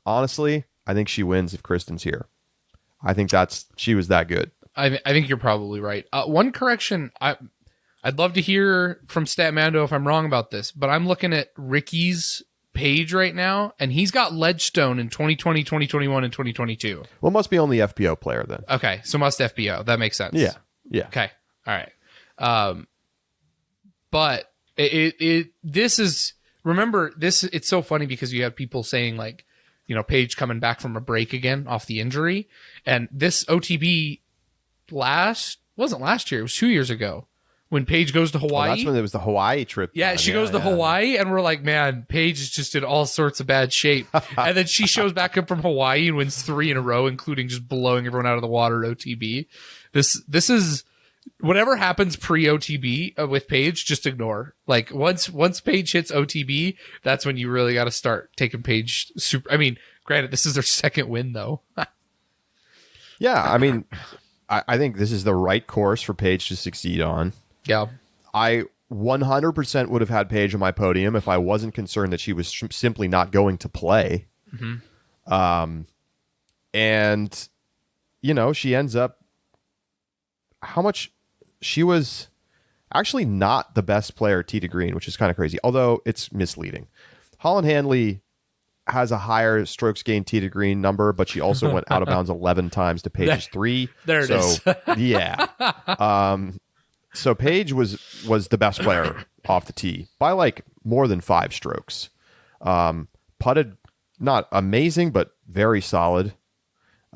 Honestly, I think she wins if Kristen's here. I think she was that good. I think you're probably right. One correction, I'd love to hear from Statmando if I'm wrong about this, but I'm looking at Ricky's page right now, and he's got Ledgestone in 2020, 2021, and 2022. Well, it must be only FPO player then. Okay, so must FPO. That makes sense. Yeah. Okay, all right. But this is, remember this. It's so funny because you have people saying like, Paige coming back from a break again off the injury, and this OTB wasn't last year. It was 2 years ago when Paige goes to Hawaii. That's when it was the Hawaii trip. Yeah, she goes to Hawaii, and we're like, man, Paige is just in all sorts of bad shape. And then she shows back up from Hawaii and wins 3 in a row, including just blowing everyone out of the water at OTB. This is whatever happens pre-OTB with Paige, just ignore. Like once Paige hits OTB, that's when you really got to start taking Paige super. I mean, granted, this is their second win though. Yeah, I mean, I think this is the right course for Paige to succeed on. Yeah. I 100% would have had Paige on my podium if I wasn't concerned that she was simply not going to play. Mm-hmm. And, she ends up, how much she was actually not the best player tee to green, which is kind of crazy, although it's misleading. Holland Handley has a higher strokes gained tee to green number, but she also went out of bounds 11 times to Paige's 3. There it is. Yeah. So Paige was the best player off the tee by like more than 5 strokes. Putted not amazing, but very solid.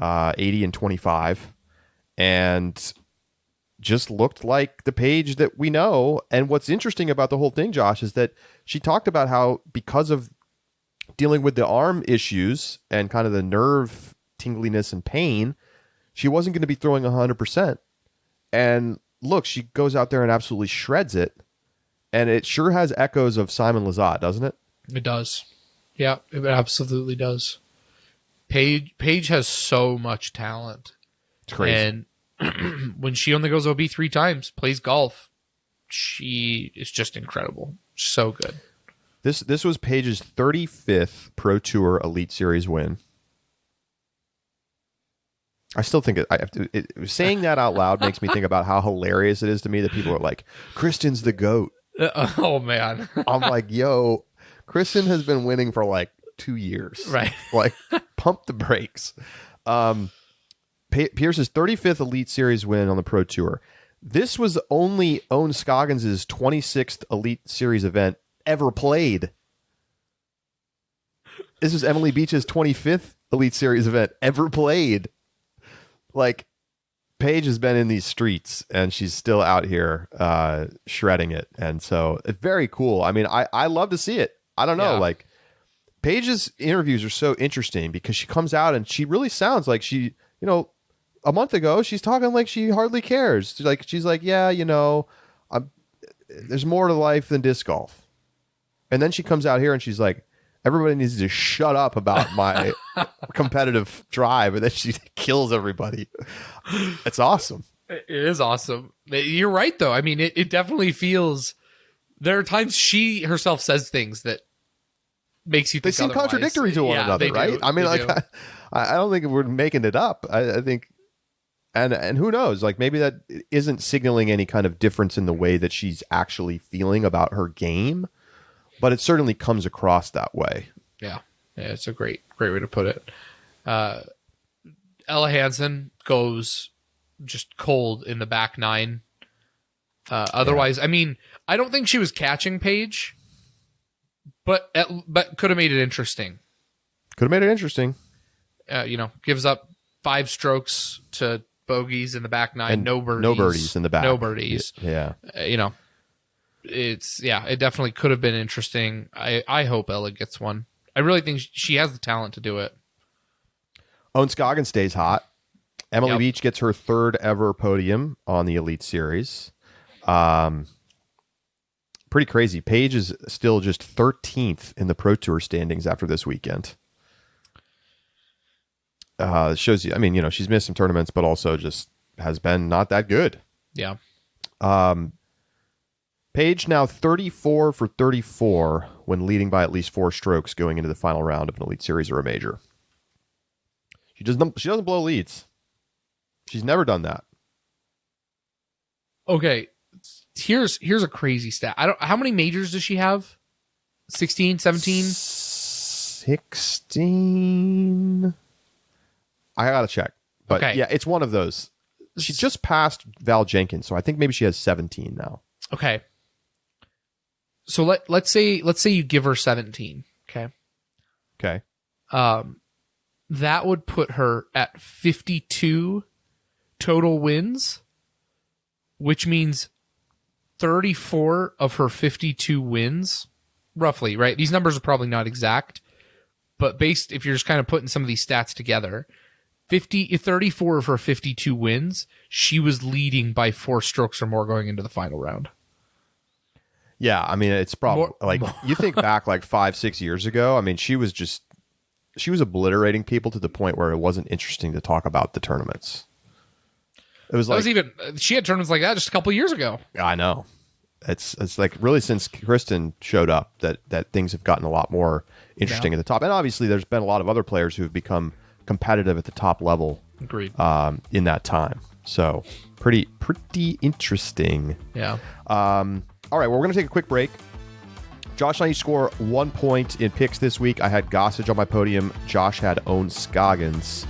80 and 25. And just looked like the Paige that we know. And what's interesting about the whole thing, Josh, is that she talked about how because of dealing with the arm issues and kind of the nerve tingliness and pain, she wasn't going to be throwing 100%. And look, she goes out there and absolutely shreds it. And it sure has echoes of Simon Lizotte, doesn't it? It does. Yeah, it absolutely does. Paige has so much talent. It's crazy. And when she only goes OB 3 times, plays golf, she is just incredible. So good. This was Paige's 35th Pro Tour Elite Series win. I still think saying that out loud makes me think about how hilarious it is to me that people are like, Kristen's the GOAT. Oh, man. I'm like, yo, Kristen has been winning for like 2 years. Right. Like, pump the brakes. Pierce's 35th Elite Series win on the Pro Tour. This was only Owen Scoggins' 26th Elite Series event ever played. This was Emily Beach's 25th Elite Series event ever played. Like, Paige has been in these streets and she's still out here shredding it. And so it's very cool. I mean, I love to see it. I don't know. Yeah. Like, Paige's interviews are so interesting because she comes out and she really sounds like she, a month ago, she's talking like she hardly cares. She's like, yeah, there's more to life than disc golf. And then she comes out here and she's like, everybody needs to shut up about my competitive drive. And then she kills everybody. It's awesome. It is awesome. You're right, though. I mean, it definitely feels, there are times she herself says things that makes you think they seem otherwise. Contradictory to one another, right? I mean, I don't think we're making it up. I think, and who knows? Like, maybe that isn't signaling any kind of difference in the way that she's actually feeling about her game, but it certainly comes across that way. Yeah, it's a great way to put it. Ella Hansen goes just cold in the back 9. Otherwise, I mean, I don't think she was catching Paige, but could have made it interesting. Could have made it interesting. Gives up 5 strokes to bogeys in the back 9, And no birdies. No birdies in the back. No birdies. Yeah. It definitely could have been interesting. I hope Ella gets one. I really think she has the talent to do it. Owen Scoggins stays hot. Emily Yep. Beach gets her 3rd ever podium on the Elite Series. Pretty crazy. Paige is still just 13th in the Pro Tour standings after this weekend. It shows you, I mean, she's missed some tournaments, but also just has been not that good. Yeah. Paige now 34 for 34 when leading by at least 4 strokes going into the final round of an Elite Series or a major. She doesn't blow leads. She's never done that. Okay. Here's a crazy stat. How many majors does she have? 16, 17? 16. I gotta check. But Okay. yeah, it's one of those. She just passed Val Jenkins, so I think maybe she has 17 now. Okay. So let's say you give her 17. Okay. Okay. That would put her at 52 total wins, which means 34 of her 52 wins, roughly, right? These numbers are probably not exact, but if you're just kind of putting some of these stats together, 34 of her 52 wins, she was leading by 4 strokes or more going into the final round. Yeah, I mean, it's probably you think back like 5-6 years ago. I mean, she was obliterating people to the point where it wasn't interesting to talk about the tournaments. It was like she had tournaments like that just a couple of years ago. I know. It's like really since Kristen showed up that things have gotten a lot more interesting at the top. And obviously there's been a lot of other players who have become competitive at the top level. Agreed. In that time. So pretty interesting. Yeah. All right, well, we're going to take a quick break. Josh and I each score 1 point in picks this week. I had Gossage on my podium. Josh had Owen Scoggins.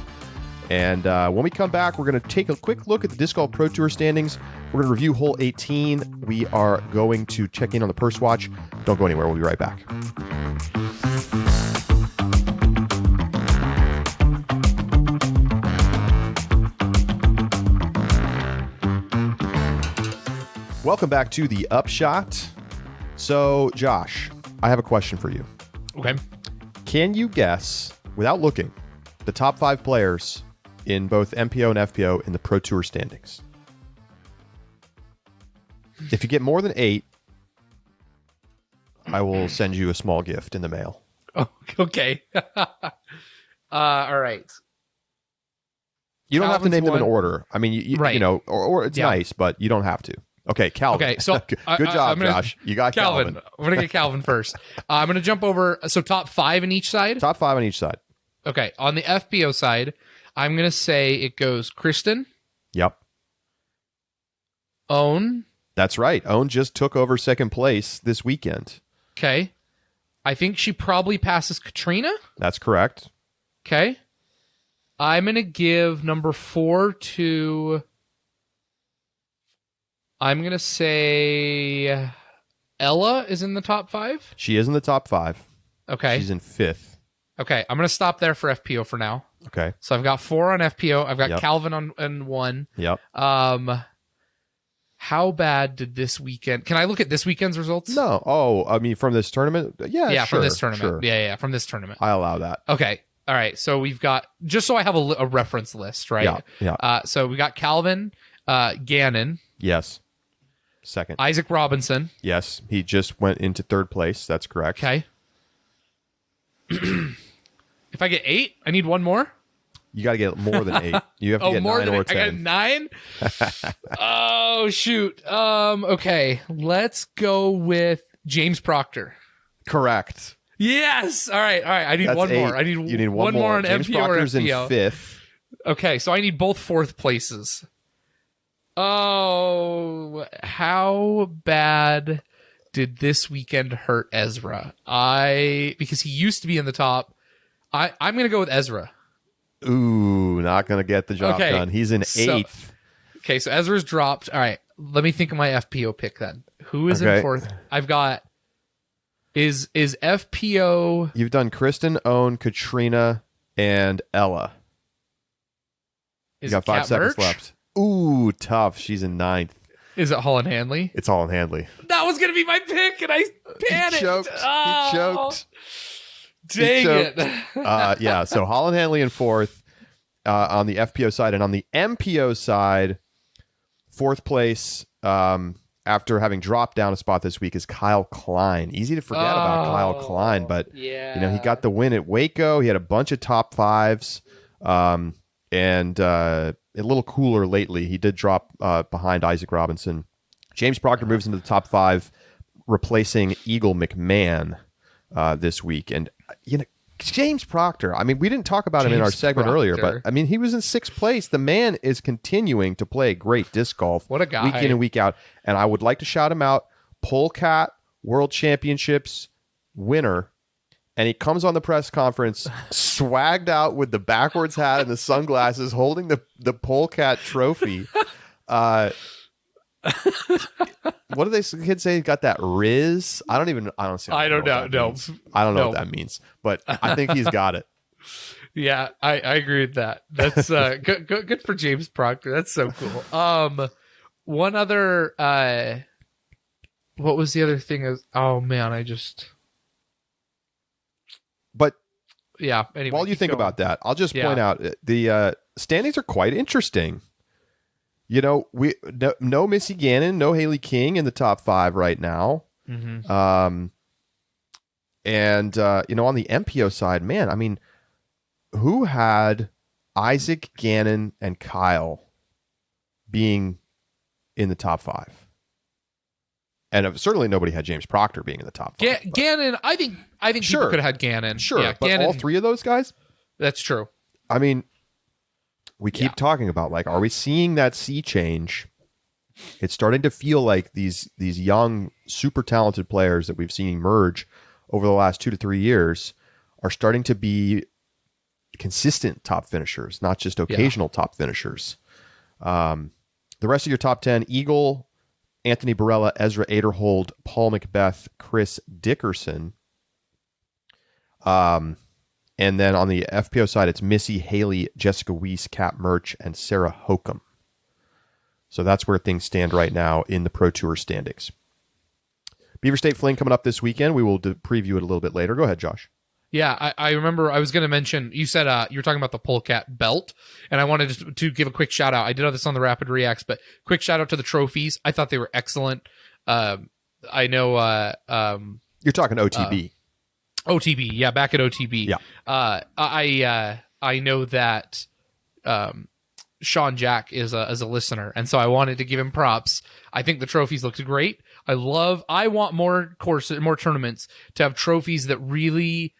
And when we come back, we're going to take a quick look at the Disc Golf Pro Tour standings. We're going to review hole 18. We are going to check in on the PurseWatch. Don't go anywhere. We'll be right back. Welcome back to the Upshot. So, Josh, I have a question for you. Okay. Can you guess, without looking, the top 5 players in both MPO and FPO in the Pro Tour standings? If you get more than 8, I will send you a small gift in the mail. Oh, okay. All right. You don't have to name them in one. order. I mean, Right. or it's nice, but you don't have to. Okay, Calvin. Okay, so good job, Josh. You got Calvin. I'm going to get Calvin first. I'm going to jump over. So top 5 in each side? Top 5 on each side. Okay. On the FPO side, I'm going to say it goes Kristen. Yep. Owen. That's right. Owen just took over second place this weekend. Okay. I think she probably passes Katrina. That's correct. Okay. I'm going to give number 4 to... I'm going to say Ella is in the top 5. She is in the top 5. Okay. She's in 5th. Okay. I'm going to stop there for FPO for now. Okay. So I've got 4 on FPO. I've got Yep. Calvin on 1. Yep. How bad did this weekend? Can I look at this weekend's results? No. Oh, I mean, from this tournament? Yeah, Yeah, sure, from this tournament. Sure. Yeah, from this tournament. I allow that. Okay. All right. So we've got, just so I have a reference list, right? Yeah. So we got Calvin, Gannon, Yes. Second. Isaac Robinson. Yes. He just went into 3rd place. That's correct. Okay. If I get 8, I need one more. You got to get more than 8. You have to get more 9 than or 8. I got 10. 9. Oh shoot. Okay. Let's go with James Proctor. Correct. Yes. All right. I need That's one 8. more. I need You need one more on James MPO Proctor's or in FPO. 5th. Okay, so I need both 4th places. Oh, how bad did this weekend hurt Ezra? Because he used to be in the top. I'm going to go with Ezra. Ooh, not going to get the job done. He's in 8th. Okay, so Ezra's dropped. All right, let me think of my FPO pick then. Who is Okay. in fourth? I've got is FPO. You've done Kristen, Owen, Katrina, and Ella. Is You got it 5 Cat seconds Merch? left. Ooh, tough. She's in 9th. Is it Holland Hanley? It's all in Handley. That was gonna be my pick, and I panicked. He choked. Oh, He choked. Dang choked. it. Yeah, so Holland Hanley in 4th on the FPO side. And on the MPO side, 4th place, after having dropped down a spot this week, is Kyle Klein. Easy to forget about Kyle Klein, but yeah, he got the win at Waco. He had a bunch of top 5s, and a little cooler lately. He did drop behind Isaac Robinson. James Proctor moves into the top 5, replacing Eagle McMahon this week. And James Proctor, I mean, we didn't talk about him in our segment earlier, but I mean, he was in 6th place. The man is continuing to play great disc golf. What a guy. Week in and week out. And I would like to shout him out. Polecat World Championships winner. And he comes on the press conference swagged out with the backwards hat and the sunglasses, holding the Polecat trophy. What do they kids say? He got that Riz? I don't know. I don't know. No, I don't know what that means, but I think he's got it. Yeah, I agree with that. That's good for James Proctor. That's so cool. One other what was the other thing? Oh man, But yeah. Anyway, while you think about that, I'll just Yeah. point out the standings are quite interesting. We no Missy Gannon, no Haley King in the top 5 right now. Mm-hmm. And on the MPO side, man, I mean, who had Isaac, Gannon, and Kyle being in the top 5? And certainly nobody had James Proctor being in the top 5. Gannon, I think Sure. people could have had Gannon. Sure, Yeah, but Gannon, all 3 of those guys? That's true. I mean, we keep talking about, like, are we seeing that sea change? It's starting to feel like these young, super talented players that we've seen emerge over the last 2 to 3 years are starting to be consistent top finishers, not just occasional top finishers. The rest of your top 10, Eagle, Anthony Barella, Ezra Aderhold, Paul Macbeth, Chris Dickerson. And then on the FPO side, it's Missy, Haley, Jessica Weiss, Kat Merch, and Sarah Hokum. So that's where things stand right now in the Pro Tour standings. Beaver State Fling coming up this weekend. We will preview it a little bit later. Go ahead, Josh. Yeah, I remember I was going to mention, you said you were talking about the Polecat belt, and I wanted to give a quick shout out. I did have this on the Rapid Reacts, but quick shout out to the trophies. I thought they were excellent. I know... You're talking OTB. OTB, yeah, back at OTB. Yeah. I know that Sean Jack is a listener, and so I wanted to give him props. I think the trophies looked great. I want more courses, more tournaments to have trophies that really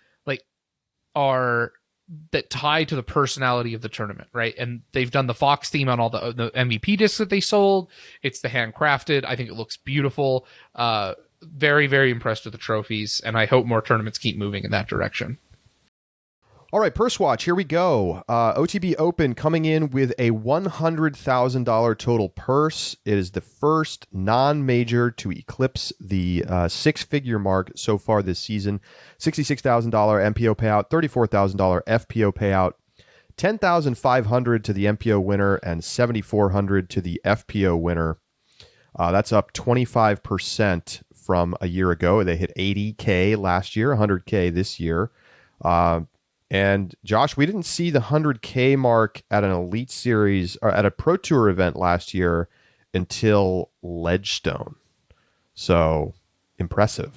that tie to the personality of the tournament, right? And they've done the Fox theme on all the MVP discs that they sold. It's the handcrafted. I think it looks beautiful. Very, very impressed with the trophies, and I hope more tournaments keep moving in that direction. All right, PurseWatch, here we go. OTB Open coming in with a $100,000 total purse. It is the first non-major to eclipse the 6-figure mark so far this season. $66,000 MPO payout, $34,000 FPO payout, $10,500 to the MPO winner, and $7,400 to the FPO winner. That's up 25% from a year ago. They hit $80K last year, $100K this year. And Josh, we didn't see the $100K mark at an Elite Series or at a Pro Tour event last year until Ledgestone. So impressive.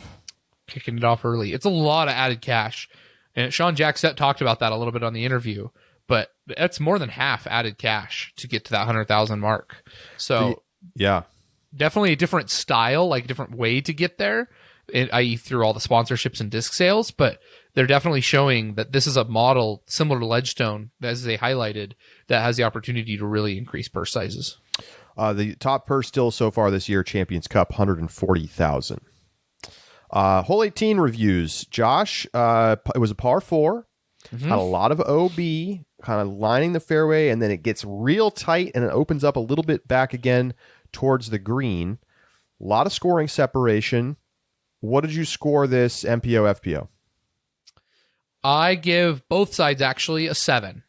Kicking it off early. It's a lot of added cash. And Sean Jackset talked about that a little bit on the interview, but that's more than half added cash to get to that 100,000 mark. So yeah, definitely a different style, like a different way to get there, i.e. through all the sponsorships and disc sales, but they're definitely showing that this is a model similar to Ledgestone, as they highlighted, that has the opportunity to really increase purse sizes. The top purse still so far this year, Champions Cup, $140,000. Hole 18 reviews. Josh, it was a par 4, had a lot of OB, kind of lining the fairway, and then it gets real tight and it opens up a little bit back again towards the green. A lot of scoring separation. What did you score this MPO FPO? I give both sides actually a 7.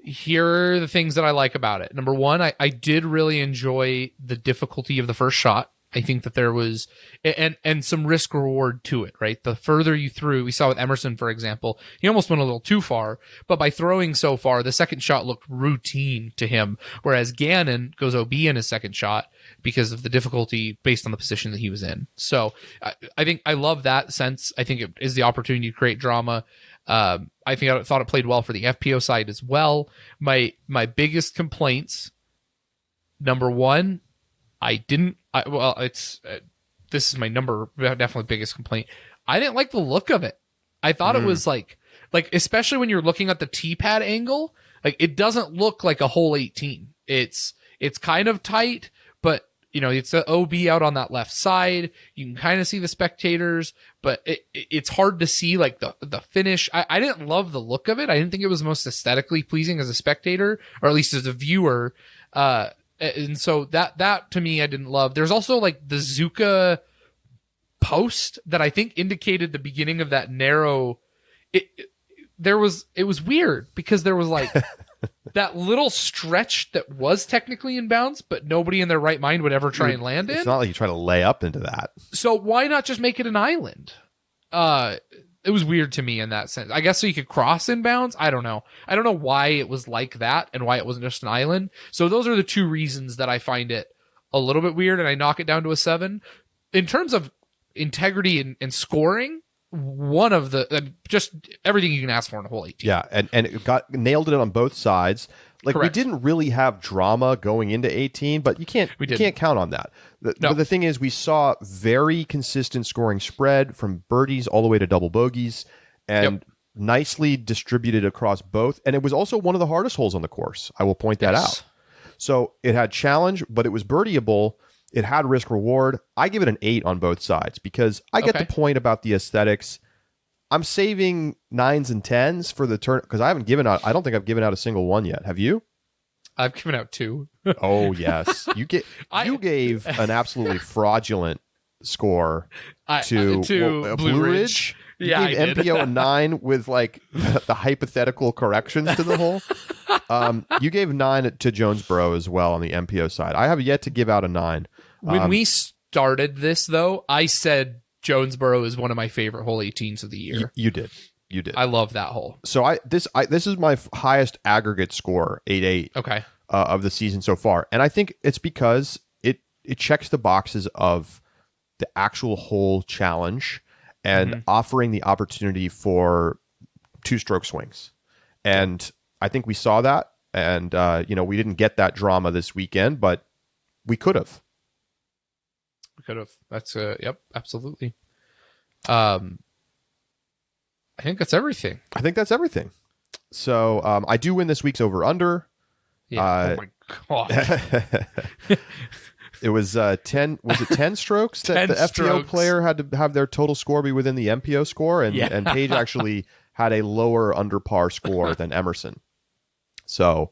Here are the things that I like about it. Number one, I did really enjoy the difficulty of the first shot. I think that there was and some risk reward to it, right? The further you threw, we saw with Emerson, for example, he almost went a little too far, but by throwing so far, the second shot looked routine to him, whereas Gannon goes OB in his second shot because of the difficulty based on the position that he was in. So I think I love that sense. I think it is the opportunity to create drama. I thought it played well for the FPO side as well. My biggest complaints, number one, this is my definitely biggest complaint. I didn't like the look of it. I thought it was like, especially when you're looking at the T-pad angle, like it doesn't look like a hole 18. It's kind of tight, but it's an OB out on that left side. You can kind of see the spectators, but it's hard to see like the finish. I didn't love the look of it. I didn't think it was most aesthetically pleasing as a spectator, or at least as a viewer. And so that to me, I didn't love. There's also like the Zuka post that I think indicated the beginning of that narrow. It was weird because there was like that little stretch that was technically in bounds, but nobody in their right mind would ever try and land in. It's not like you try to lay up into that. So why not just make it an island? It was weird to me in that sense. I guess so you could cross in bounds. I don't know. I don't know why it was like that and why it wasn't just an island. So those are the two reasons that I find it a little bit weird, and I knock it down to a 7. In terms of integrity and scoring, one of the just everything you can ask for in a hole 18. Yeah, and it nailed it on both sides. Like Correct. We didn't really have drama going into 18, but you can't count on that. But the thing is, we saw very consistent scoring spread from birdies all the way to double bogeys, and nicely distributed across both. And it was also one of the hardest holes on the course. I will point that out. So it had challenge, but it was birdieable. It had risk reward. I give it an 8 on both sides because I get the point about the aesthetics. I'm saving 9s and 10s for the turn because I don't think I've given out a single one yet. Have you? I've given out 2. Oh yes, you gave an absolutely fraudulent score to Blue Ridge. You gave MPO a 9 with like the hypothetical corrections to the hole. You gave 9 to Jonesboro as well on the MPO side. I have yet to give out a 9. When we started this, though, I said Jonesboro is one of my favorite hole 18s of the year. You did. I love that hole. So this is my highest aggregate score, 8-8. Okay. Of the season so far, and I think it's because it checks the boxes of the actual hole challenge and offering the opportunity for 2-stroke swings, and I think we saw that, and we didn't get that drama this weekend, but we could have. That's absolutely. I think that's everything. So I do win this week's over under. Yeah. Oh my god. It was 10. Was it 10 strokes that 10 the FPO strokes. player had to have their total score be within the MPO score, and Paige actually had a lower under par score than Emerson. So,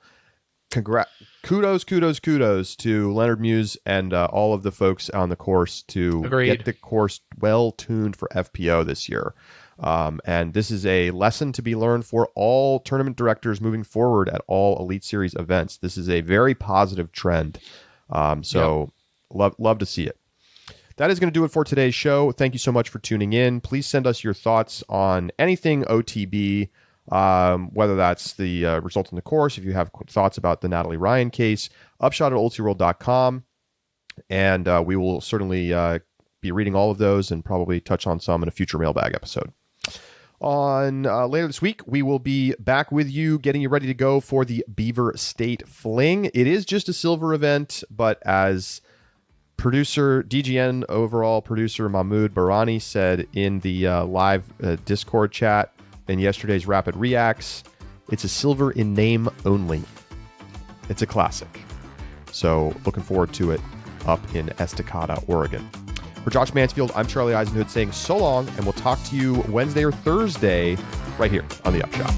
kudos to Leonard Muse and all of the folks on the course to get the course well tuned for FPO this year. And this is a lesson to be learned for all tournament directors moving forward at all Elite Series events. This is a very positive trend. Love to see it. That is going to do it for today's show. Thank you so much for tuning in. Please send us your thoughts on anything OTB, whether that's the result in the course, if you have thoughts about the Natalie Ryan case, upshot@ultiworld.com. And we will certainly be reading all of those and probably touch on some in a future mailbag episode. On later this week, we will be back with you, getting you ready to go for the Beaver State Fling. It is just a silver event, but as DGN overall producer Mahmoud Barani said in the live Discord chat in yesterday's Rapid Reacts, it's a silver in name only. It's a classic. So looking forward to it up in Estacada, Oregon. For Josh Mansfield, I'm Charlie Eisenhood saying so long, and we'll talk to you Wednesday or Thursday right here on The Upshot.